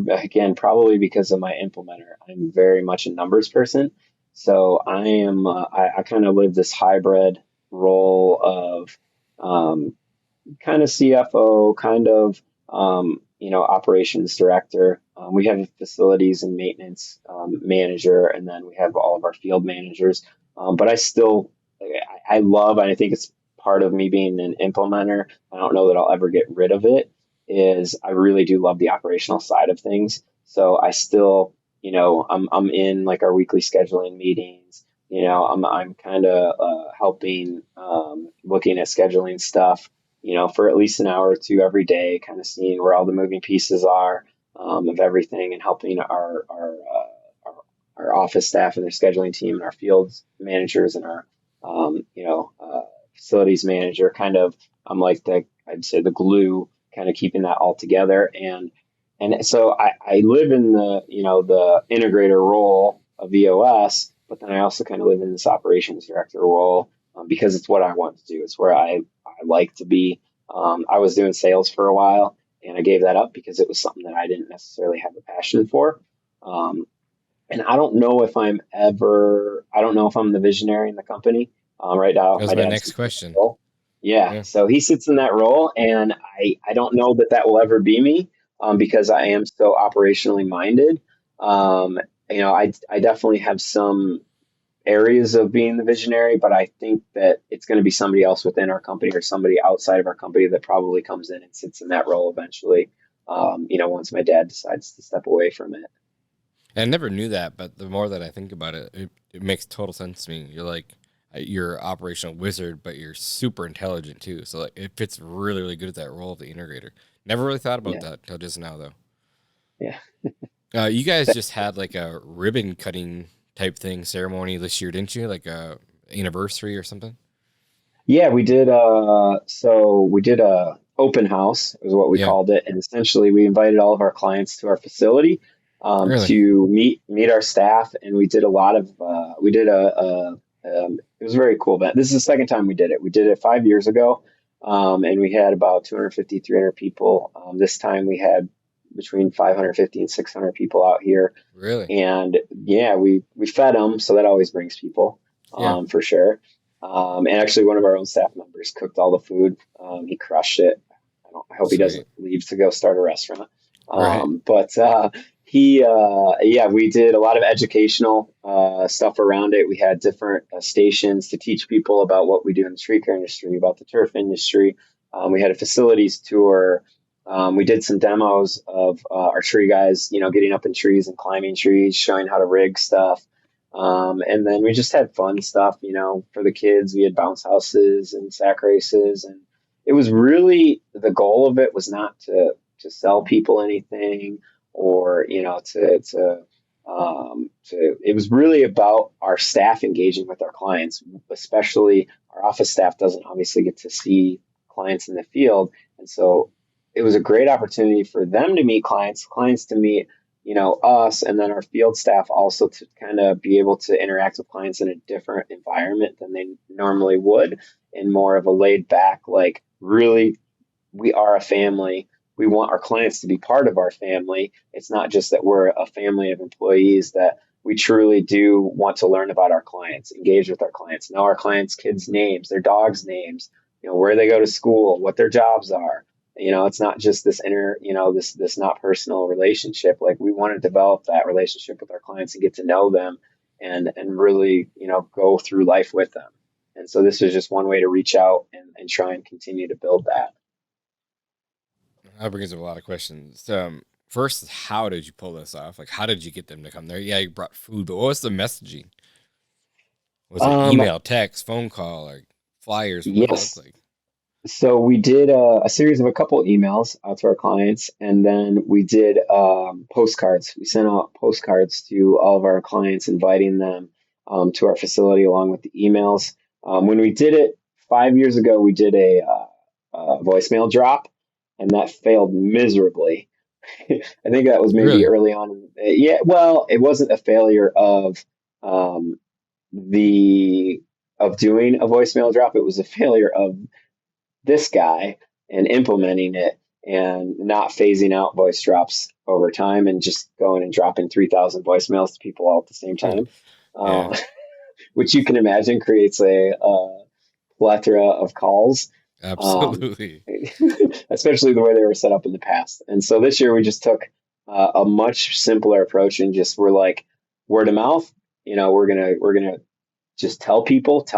again, probably because of my implementer, I'm very much a numbers person. So I kind of live this hybrid role of kind of CFO, kind of operations director. We have a facilities and maintenance manager, and then we have all of our field managers. But I love, and I think it's part of me being an implementer. I don't know that I'll ever get rid of it. Is I really do love the operational side of things. So I still, I'm in like our weekly scheduling meetings. I'm kind of helping, looking at scheduling stuff, for at least an hour or two every day, kind of seeing where all the moving pieces are, of everything, and helping our office staff and their scheduling team and our field managers and our facilities manager. Kind of, I'm like I'd say the glue, kind of keeping that all together. And And so I live in the, the integrator role of EOS, but then I also kind of live in this operations director role because it's what I want to do. It's where I like to be. I was doing sales for a while and I gave that up because it was something that I didn't necessarily have a passion for. Um, and I don't know if I'm the visionary in the company. Right now, That was my my dad next sits in that question. role. Yeah, Yeah. so he sits in that role, and I don't know that that will ever be me because I am so operationally minded. Um, I definitely have some areas of being the visionary, but I think that it's going to be somebody else within our company or somebody outside of our company that probably comes in and sits in that role eventually. Once my dad decides to step away from it. I never knew that, but the more that I think about it, it makes total sense to me. You're like, you're an operational wizard, but you're super intelligent too. So like, it fits really, really good at that role of the integrator. Never really thought about Yeah, that till just now, though. yeah. You guys just had like a ribbon cutting type thing ceremony this year, didn't you? Like a anniversary or something? Yeah, we did. So we did a open house, is what we Yeah, called it, and essentially we invited all of our clients to our facility really. to meet our staff, and we did a lot of. We did it was a very cool event. This is the second time we did it. We did it 5 years ago, and we had about 250, 300 people. This time we had between 550 and 600 people out here, Really? and yeah, we fed them, so that always brings people Yeah. for sure. And actually, one of our own staff members cooked all the food. He crushed it. I hope he doesn't Sweet. leave to go start a restaurant. Right. But yeah, we did a lot of educational stuff around it. We had different stations to teach people about what we do in the tree care industry, about the turf industry. We had a facilities tour. We did some demos of our tree guys, getting up in trees and climbing trees, showing how to rig stuff. And then we just had fun stuff, for the kids. We had bounce houses and sack races, and it was really the goal of it was not to sell people anything or to it was really about our staff engaging with our clients, especially our office staff doesn't obviously get to see clients in the field, and so it was a great opportunity for them to meet clients to meet us, and then our field staff also to kind of be able to interact with clients in a different environment than they normally would, in more of a laid back, like really, we are a family. We want our clients to be part of our family. It's not just that we're a family of employees, that we truly do want to learn about our clients, engage with our clients, know our clients' kids' names, their dogs' names, where they go to school, what their jobs are. It's not just this this not personal relationship. Like, we want to develop that relationship with our clients and get to know them and really, go through life with them. And so this is just one way to reach out and try and continue to build that. That brings up a lot of questions. First, how did you pull this off? Like, how did you get them to come there? Yeah, you brought food, but what was the messaging? Was it Um, email, text, phone call, or flyers? What did it look yes. like? So we did a series of a couple emails out to our clients, and then we did postcards. We sent out postcards to all of our clients, inviting them to our facility along with the emails. When we did it 5 years ago, we did a voicemail drop, and that failed miserably. I think that was maybe Really? early on. Yeah, well, it wasn't a failure um, the of doing a voicemail drop. It was a failure of this guy and implementing it and not phasing out voice drops over time and just going and dropping 3,000 voicemails to people all at the same time, Yeah, uh, which you can imagine creates a plethora of calls, um, absolutely. especially the way they were set up in the past. And so this year we just took a much simpler approach and just were like, word of mouth. We're gonna just tell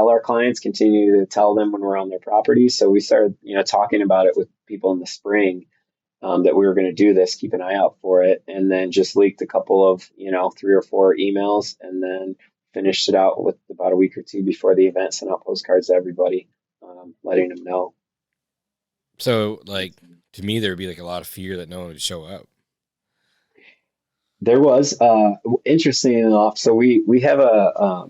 our clients, continue to tell them when we're on their property. So we started, talking about it with people in the spring, that we were going to do this, keep an eye out for it, and then just leaked a couple of, 3 or 4 emails, and then finished it out with about a week or two before the event, sent out postcards to everybody, letting them know. So, like, to me, there would be like a lot of fear that no one would show up. There was, interesting enough. So we have a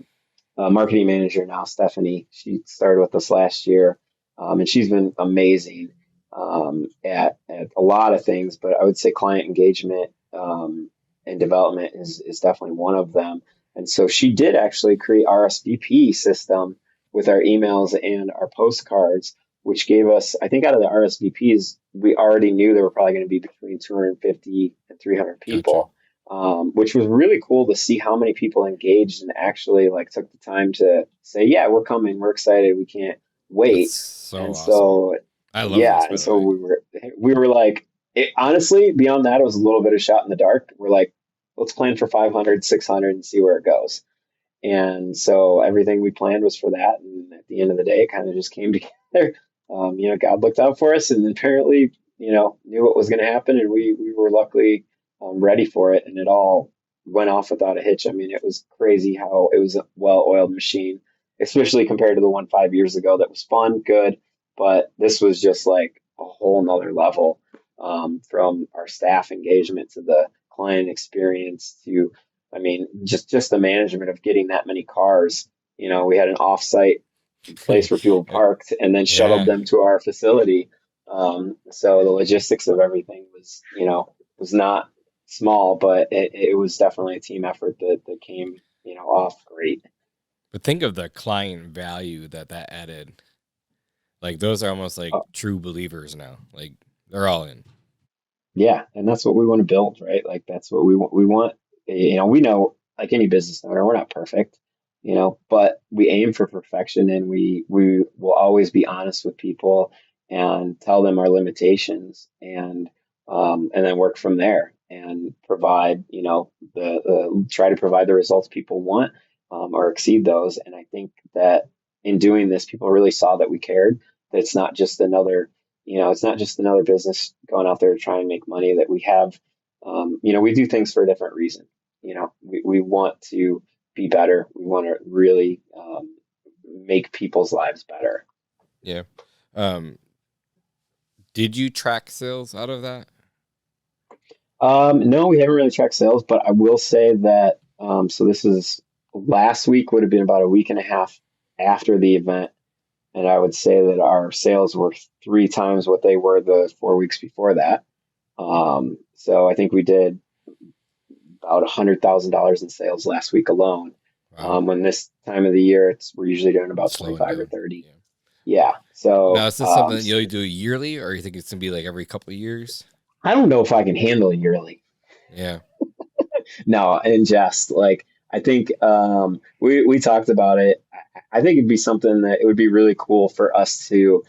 marketing manager now, Stephanie. She started with us last year, and she's been amazing. at a lot of things, but I would say client engagement and development is definitely one of them. And so she did actually create RSVP system with our emails and our postcards, which gave us, I think out of the RSVPs, we already knew there were probably going to be between 250 and 300 Gotcha. people, which was really cool to see how many people engaged and actually like took the time to say, yeah, we're coming, we're excited, we can't That's wait. so And awesome. so, I love yeah, this, by and the so way. we were like, honestly, beyond that, it was a little bit of shot in the dark. We're like, let's plan for 500, 600, and see where it goes. And so everything we planned was for that. And at the end of the day, it kind of just came together. God looked out for us and apparently, knew what was going to happen. And we were luckily ready for it. And it all went off without a hitch. I mean, it was crazy how it was a well oiled machine, especially compared to the one 5 years ago that was fun, good. But this was just like a whole nother level from our staff engagement to the client experience to I mean, just the management of getting that many cars. We had an off-site place where people parked and then shuttled Yeah. them to our facility. So the logistics of everything was not small, but it was definitely a team effort that came, off great. But think of the client value that added. Like those are almost like true believers now. Like they're all in. Yeah, and that's what we want to build, right? Like that's what we want. We want, we know, like any business owner, we're not perfect, but we aim for perfection, and we will always be honest with people and tell them our limitations, and then work from there and provide, the try to provide the results people want, or exceed those. And I think that in doing this, people really saw that we cared. That it's not just another business going out there to try and make money, that we have, we do things for a different reason. We want to be better. We want to really make people's lives better. Yeah. Um, did you track sales out of that? No, we haven't really tracked sales, but I will say that, so this is last week would have been about a week and a half after the event. And I would say that our sales were three times what they were the 4 weeks before that. So I think we did about $100,000 in sales last week alone. Wow. When this time of the year, we're usually doing about Slowing 25 or down. 30. Yeah. Yeah. Now, So is this something that you'll do yearly, or you think it's gonna be like every couple of years? I don't know if I can handle it yearly. Yeah. No, in jest. Like I think we talked about it. I think it'd be something that it would be really cool for us to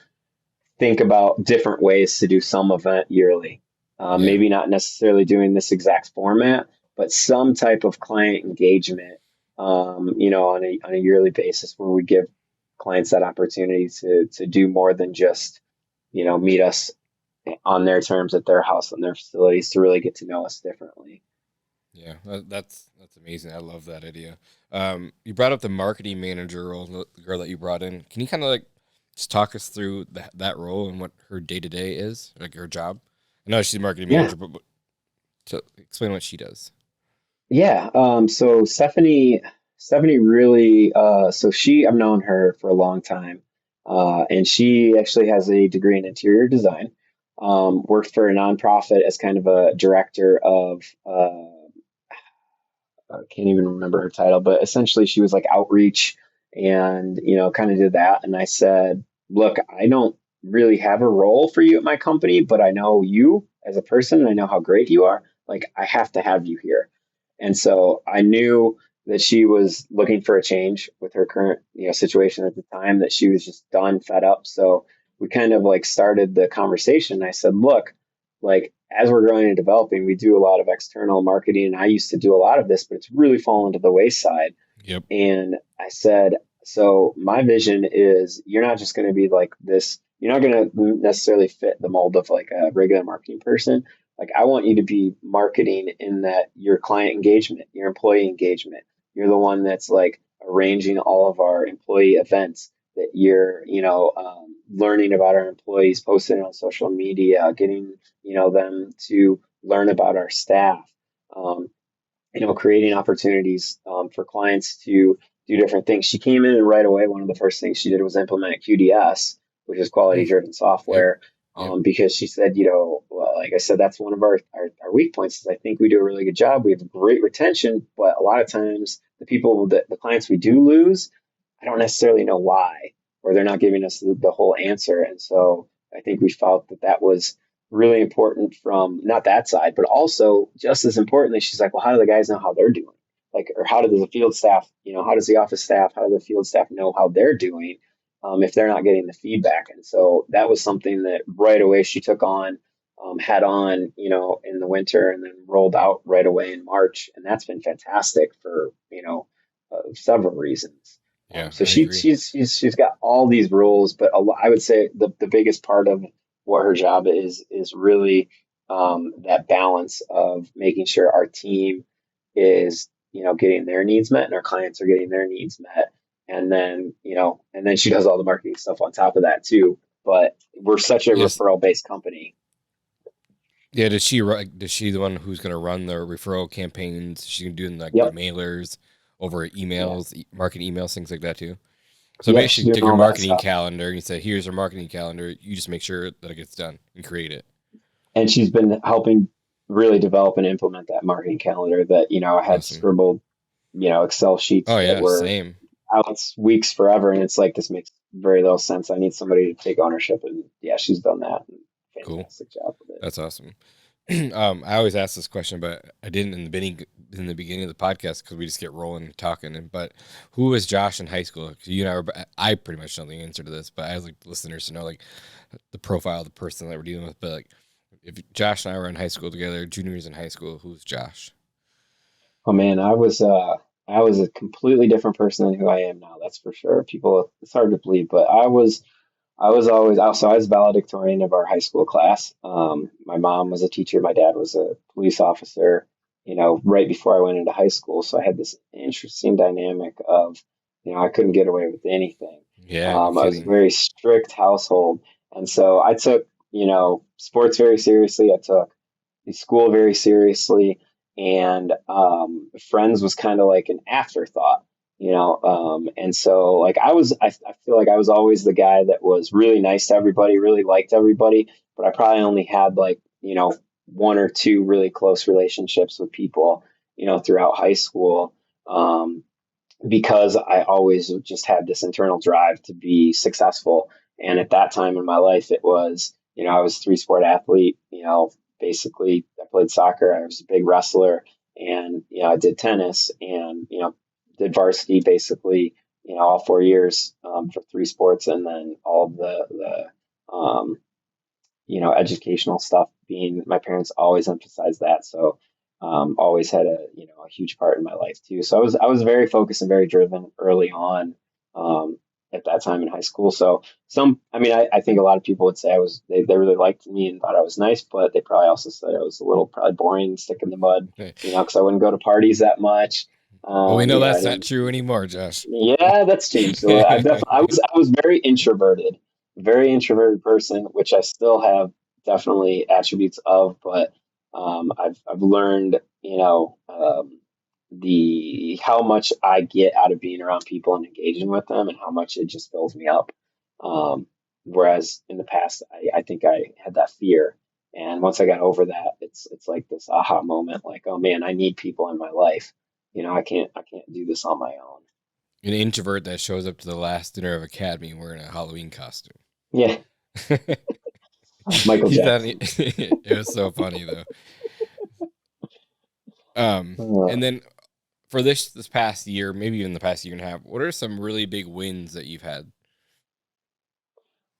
think about different ways to do some event yearly. Yeah. Maybe not necessarily doing this exact format, but some type of client engagement, on a yearly basis where we give clients that opportunity to do more than just, meet us on their terms at their house and their facilities to really get to know us differently. Yeah. That's amazing. I love that idea. You brought up the marketing manager role, the girl that you brought in. Can you kind of like just talk us through that role and what her day to day is, like her job? I know she's a marketing Yeah. manager, but to explain what she does. Yeah. So Stephanie really, I've known her for a long time. And she actually has a degree in interior design. Worked for a nonprofit as kind of a director of, I can't even remember her title, but essentially she was like outreach and, kind of did that. And I said, look, I don't really have a role for you at my company, but I know you as a person and I know how great you are. Like, I have to have you here. And so I knew that she was looking for a change with her current, situation at the time, that she was just done, fed up. So we kind of like started the conversation. I said, look, like as we're growing and developing, we do a lot of external marketing. And I used to do a lot of this, but it's really fallen to the wayside. Yep. And I said, so my vision is you're not just going to be like this, you're not going to necessarily fit the mold of like a regular marketing person. Like I want you to be marketing in that your client engagement, your employee engagement. You're the one that's like arranging all of our employee events, that you're, learning about our employees, posting on social media, getting, them to learn about our staff. Um, Creating opportunities for clients to do different things. She came in and right away, one of the first things she did was implement QDS, which is quality Mm. driven Yep. software. Yep. because she said, well, like I said, that's one of our weak points is I think we do a really good job. We have great retention, but a lot of times the clients we do lose, I don't necessarily know why, or they're not giving us the whole answer. And so I think we felt that was really important from not that side, but also just as importantly, she's like, well, how do the guys know how they're doing? Like, or how does the field staff, how does the office staff, how do the field staff know how they're doing if they're not getting the feedback? And so that was something that right away she took on, had on, in the winter and then rolled out right away in March. And that's been fantastic for, several reasons. Yeah, So I agree. she's got all these roles, but I would say the biggest part of what her job is really that balance of making sure our team is getting their needs met and our clients are getting their needs met, and then she does all the marketing stuff on top of that too. But we're such a Yes. referral based company. Yeah. Does she the one who's gonna run the referral campaigns? She's gonna do like the Yep. mailers over Yeah. emails, marketing emails, things like that too. So Yep. She's basically, doing take your all that marketing stuff. calendar and you say, "Here's our marketing calendar." You just make sure that it gets done and create it. And she's been helping really develop and implement that marketing calendar that, I had Awesome. scribbled, Excel sheets Oh that yeah, were same. out weeks forever. And it's like, this makes very little sense. I need somebody to take ownership. And yeah, she's done that. Cool. Fantastic job with it. That's awesome. I always ask this question, but I didn't in the beginning of the podcast because we just get rolling and talking. But who was Josh in high school? 'Cause you and I were. I pretty much know the answer to this, but I would like listeners to know like the profile of the person that we're dealing with. But like, if Josh and I were in high school together, juniors in high school, who's Josh? Oh man, I was a completely different person than who I am now. That's for sure. People, it's hard to believe, but I was always also I was valedictorian of our high school class. My mom was a teacher, my dad was a police officer, right before I went into high school. So I had this interesting dynamic of, I couldn't get away with anything. Yeah, no I was a kidding. very strict household. And so I took, sports very seriously. I took the school very seriously. And friends was kind of like an afterthought, and so like I feel like I was always the guy that was really nice to everybody, really liked everybody, but I probably only had like, one or two really close relationships with people, throughout high school. Because I always just had this internal drive to be successful. And at that time in my life, it was, I was a three-sport athlete, basically I played soccer, I was a big wrestler, and, I did tennis and, did varsity basically, all 4 years for three sports. And then all of educational stuff being, my parents always emphasized that. So always had a huge part in my life too. So I was very focused and very driven early on um, at that time in high school. So I mean, I think a lot of people would say they really liked me and thought I was nice, but they probably also said I was a little probably boring, stick in the mud, because I wouldn't go to parties that much. Well, we know I that's not didn't. true anymore, Josh. Yeah, that's changed. So I was very introverted person, which I still have definitely attributes of, but I've learned, the how much I get out of being around people and engaging with them, and how much it just fills me up. Um, Whereas in the past, I think I had that fear, and once I got over that, it's like this aha moment, like, oh man, I need people in my life. I can't do this on my own. An introvert that shows up to the last dinner of academy wearing a Halloween costume. Yeah, Michael He thought Jackson. it was so funny though. And Uh, then for this past year, maybe even the past year and a half, what are some really big wins that you've had,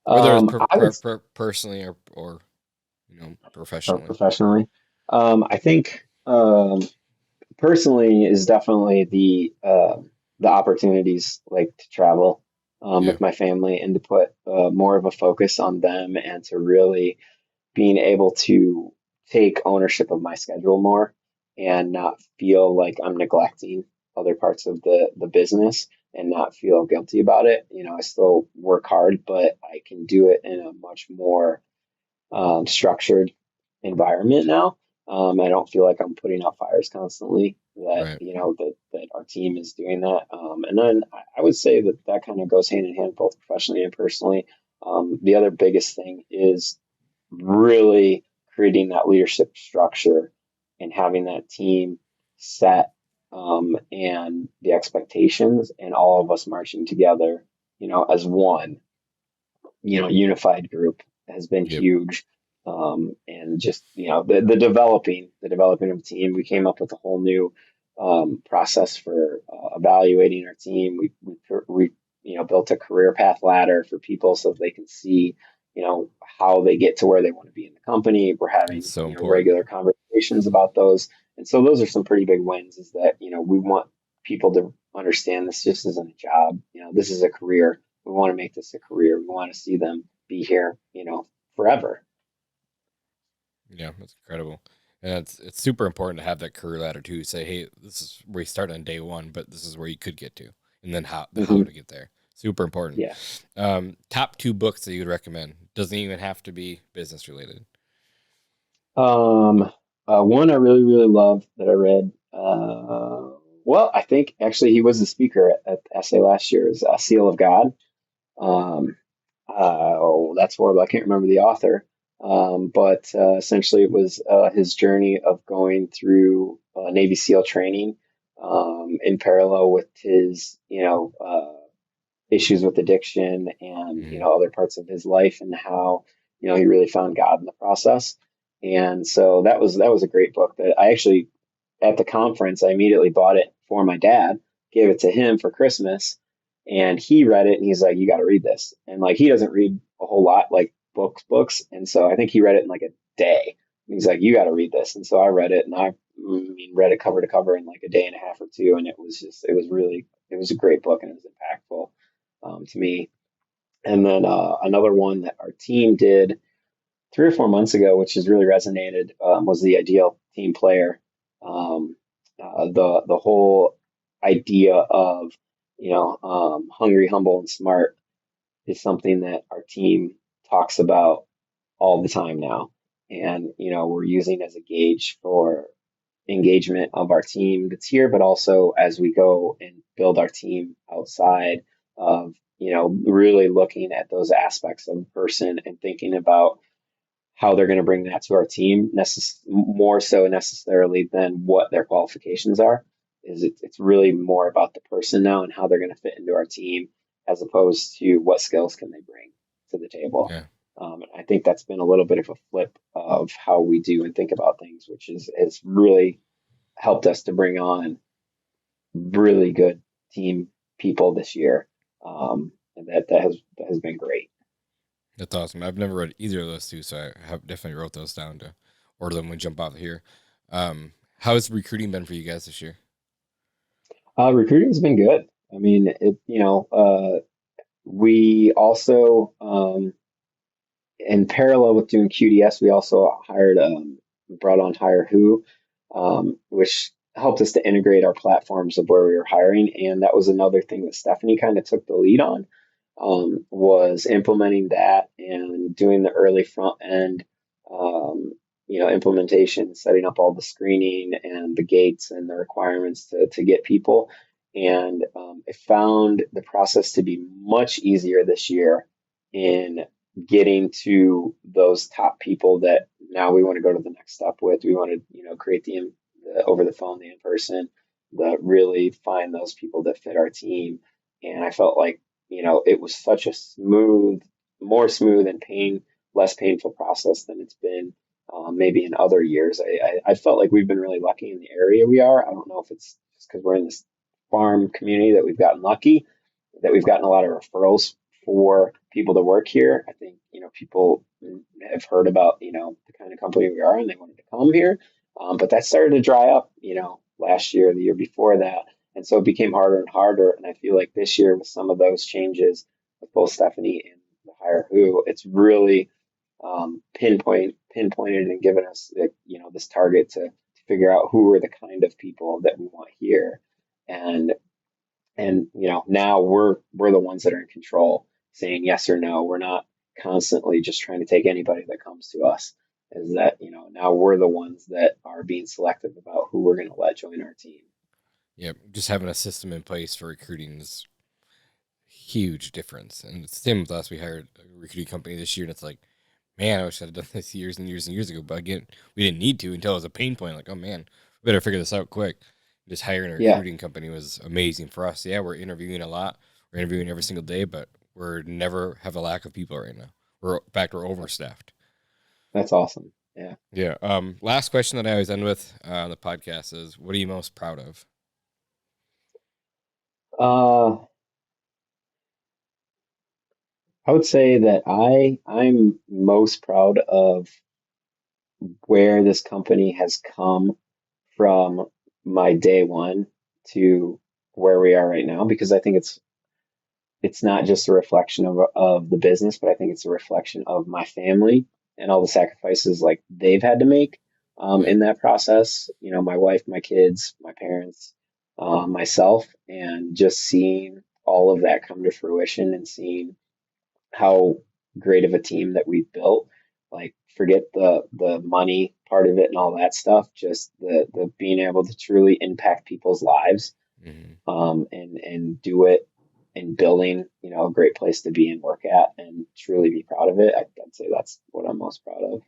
whether it's I would personally or or professionally? professionally. I think personally is definitely the opportunities like to travel Yeah, with my family and to put more of a focus on them and to really being able to take ownership of my schedule more and not feel like I'm neglecting other parts of the business and not feel guilty about it. I still work hard, but I can do it in a much more structured environment now. I don't feel like I'm putting out fires constantly. That right. that our team is doing that, and then I would say that kind of goes hand in hand both professionally and personally. The other biggest thing is really creating that leadership structure and having that team set, and the expectations, and all of us marching together, as one, unified group has been Yep. huge. And just, the developing of the team, we came up with a whole new process for evaluating our team. We built a career path ladder for people so that they can see, how they get to where they want to be in the company. We're It's having, so important. regular conversations about those. And so those are some pretty big wins, is that, we want people to understand this just isn't a job. This is a career. We want to make this a career. We want to see them be here, forever. Yeah, that's incredible. And it's super important to have that career ladder too. Say, hey, this is where you start on day one, but this is where you could get to, and then how Hmm. to get there. Super important. Yeah. Top two books that you would recommend. Doesn't even have to be business related. Um, One I really, really love that I read. Well, I think actually he was the speaker at the essay last year, is Seal of God. Um, that's horrible. I can't remember the author. But essentially, it was his journey of going through Navy SEAL training, in parallel with his, issues with addiction, and Hmm. other parts of his life, and how he really found God in the process. And so that was a great book that I actually, at the conference, I immediately bought it for my dad, gave it to him for Christmas, and he read it and he's like, "You got to read this." And like he doesn't read a whole lot, like books, and so I think he read it in like a day. And he's like, "You got to read this." And so I read it, and I mean, read it cover to cover in like a day and a half or two, and it was a great book, and it was impactful, to me. And then another one that our team did 3 or 4 months ago, which has really resonated, was the ideal team player. Um, the whole idea of, hungry, humble, and smart is something that our team talks about all the time now, and we're using as a gauge for engagement of our team that's here, but also as we go and build our team outside of, really looking at those aspects of a person and thinking about how they're going to bring that to our team, more so necessarily than what their qualifications are. It's really more about the person now and how they're going to fit into our team, as opposed to what skills can they bring to the table. Yeah, And I think that's been a little bit of a flip of how we do and think about things, which has really helped us to bring on really good team people this year. And that has been great. that's awesome. I've never read either of those two, so I have definitely wrote those down to order them when we jump out of here. How has recruiting been for you guys this year? Recruiting's been good. I mean, we also, in parallel with doing QDS, we also brought on Hire Who, which helped us to integrate our platforms of where we were hiring. And that was another thing that Stephanie kind of took the lead on, was implementing that and doing the early front end, implementation, setting up all the screening and the gates and the requirements to get people. And I found the process to be much easier this year in getting to those top people that now we want to go to the next step with. We want to, create the over the phone, the in person, the really find those people that fit our team. And I felt like, it was such a more smooth and less painful process than it's been, maybe in other years. I felt like we've been really lucky in the area we are. I don't know if it's just because we're in this farm community that we've gotten lucky, that we've gotten a lot of referrals for people to work here. I think, people have heard about, the kind of company we are, and they wanted to come here. But that started to dry up, last year, the year before that. And so it became harder and harder. And I feel like this year, with some of those changes with both Stephanie and the Hire Who, it's really, pinpointed and given us, this target to figure out who are the kind of people that we want here. And now we're the ones that are in control, saying yes or no. We're not constantly just trying to take anybody that comes to us. Is that, now we're the ones that are being selective about who we're going to let join our team. Yeah, just having a system in place for recruiting is huge difference. And it's the same with us. We hired a recruiting company this year, and it's like, Man, I wish I'd done this years and years and years ago. But again, we didn't need to until it was a pain point. Like, oh man, we better figure this out quick. Just hiring a Yeah, recruiting company was amazing for us. Yeah, we're interviewing a lot. We're interviewing every single day, but we're never have a lack of people right now. In fact, we're overstaffed. that's awesome. Yeah. Yeah. Last question that I always end with on the podcast is, what are you most proud of? Uh, I would say that I'm most proud of where this company has come from my day one to where we are right now, because I think it's not just a reflection of the business, but I think it's a reflection of my family and all the sacrifices like they've had to make Yeah. in that process. You know, my wife, my kids, my parents, myself, and just seeing all of that come to fruition and seeing how great of a team that we've built. Like, forget the money part of it and all that stuff. Just the being able to truly impact people's lives, Hmm. and do it in building, a great place to be and work at, and truly be proud of it. I'd say that's what I'm most proud of.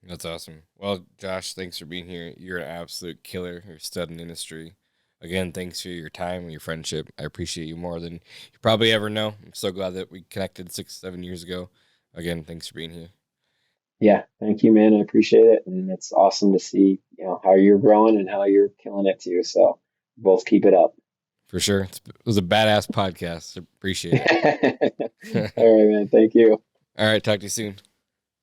That's awesome. Well, Josh, thanks for being here. You're an absolute killer. You're a stud in the industry. Again, thanks for your time and your friendship. I appreciate you more than you probably ever know. I'm so glad that we connected 6, 7 years ago. Again, thanks for being here. Yeah, thank you, man. I appreciate it, and it's awesome to see how you're growing and how you're killing it too. So both keep it up. For sure. It was a badass podcast. Appreciate All it. right, man. Thank you. All right. Talk to you soon.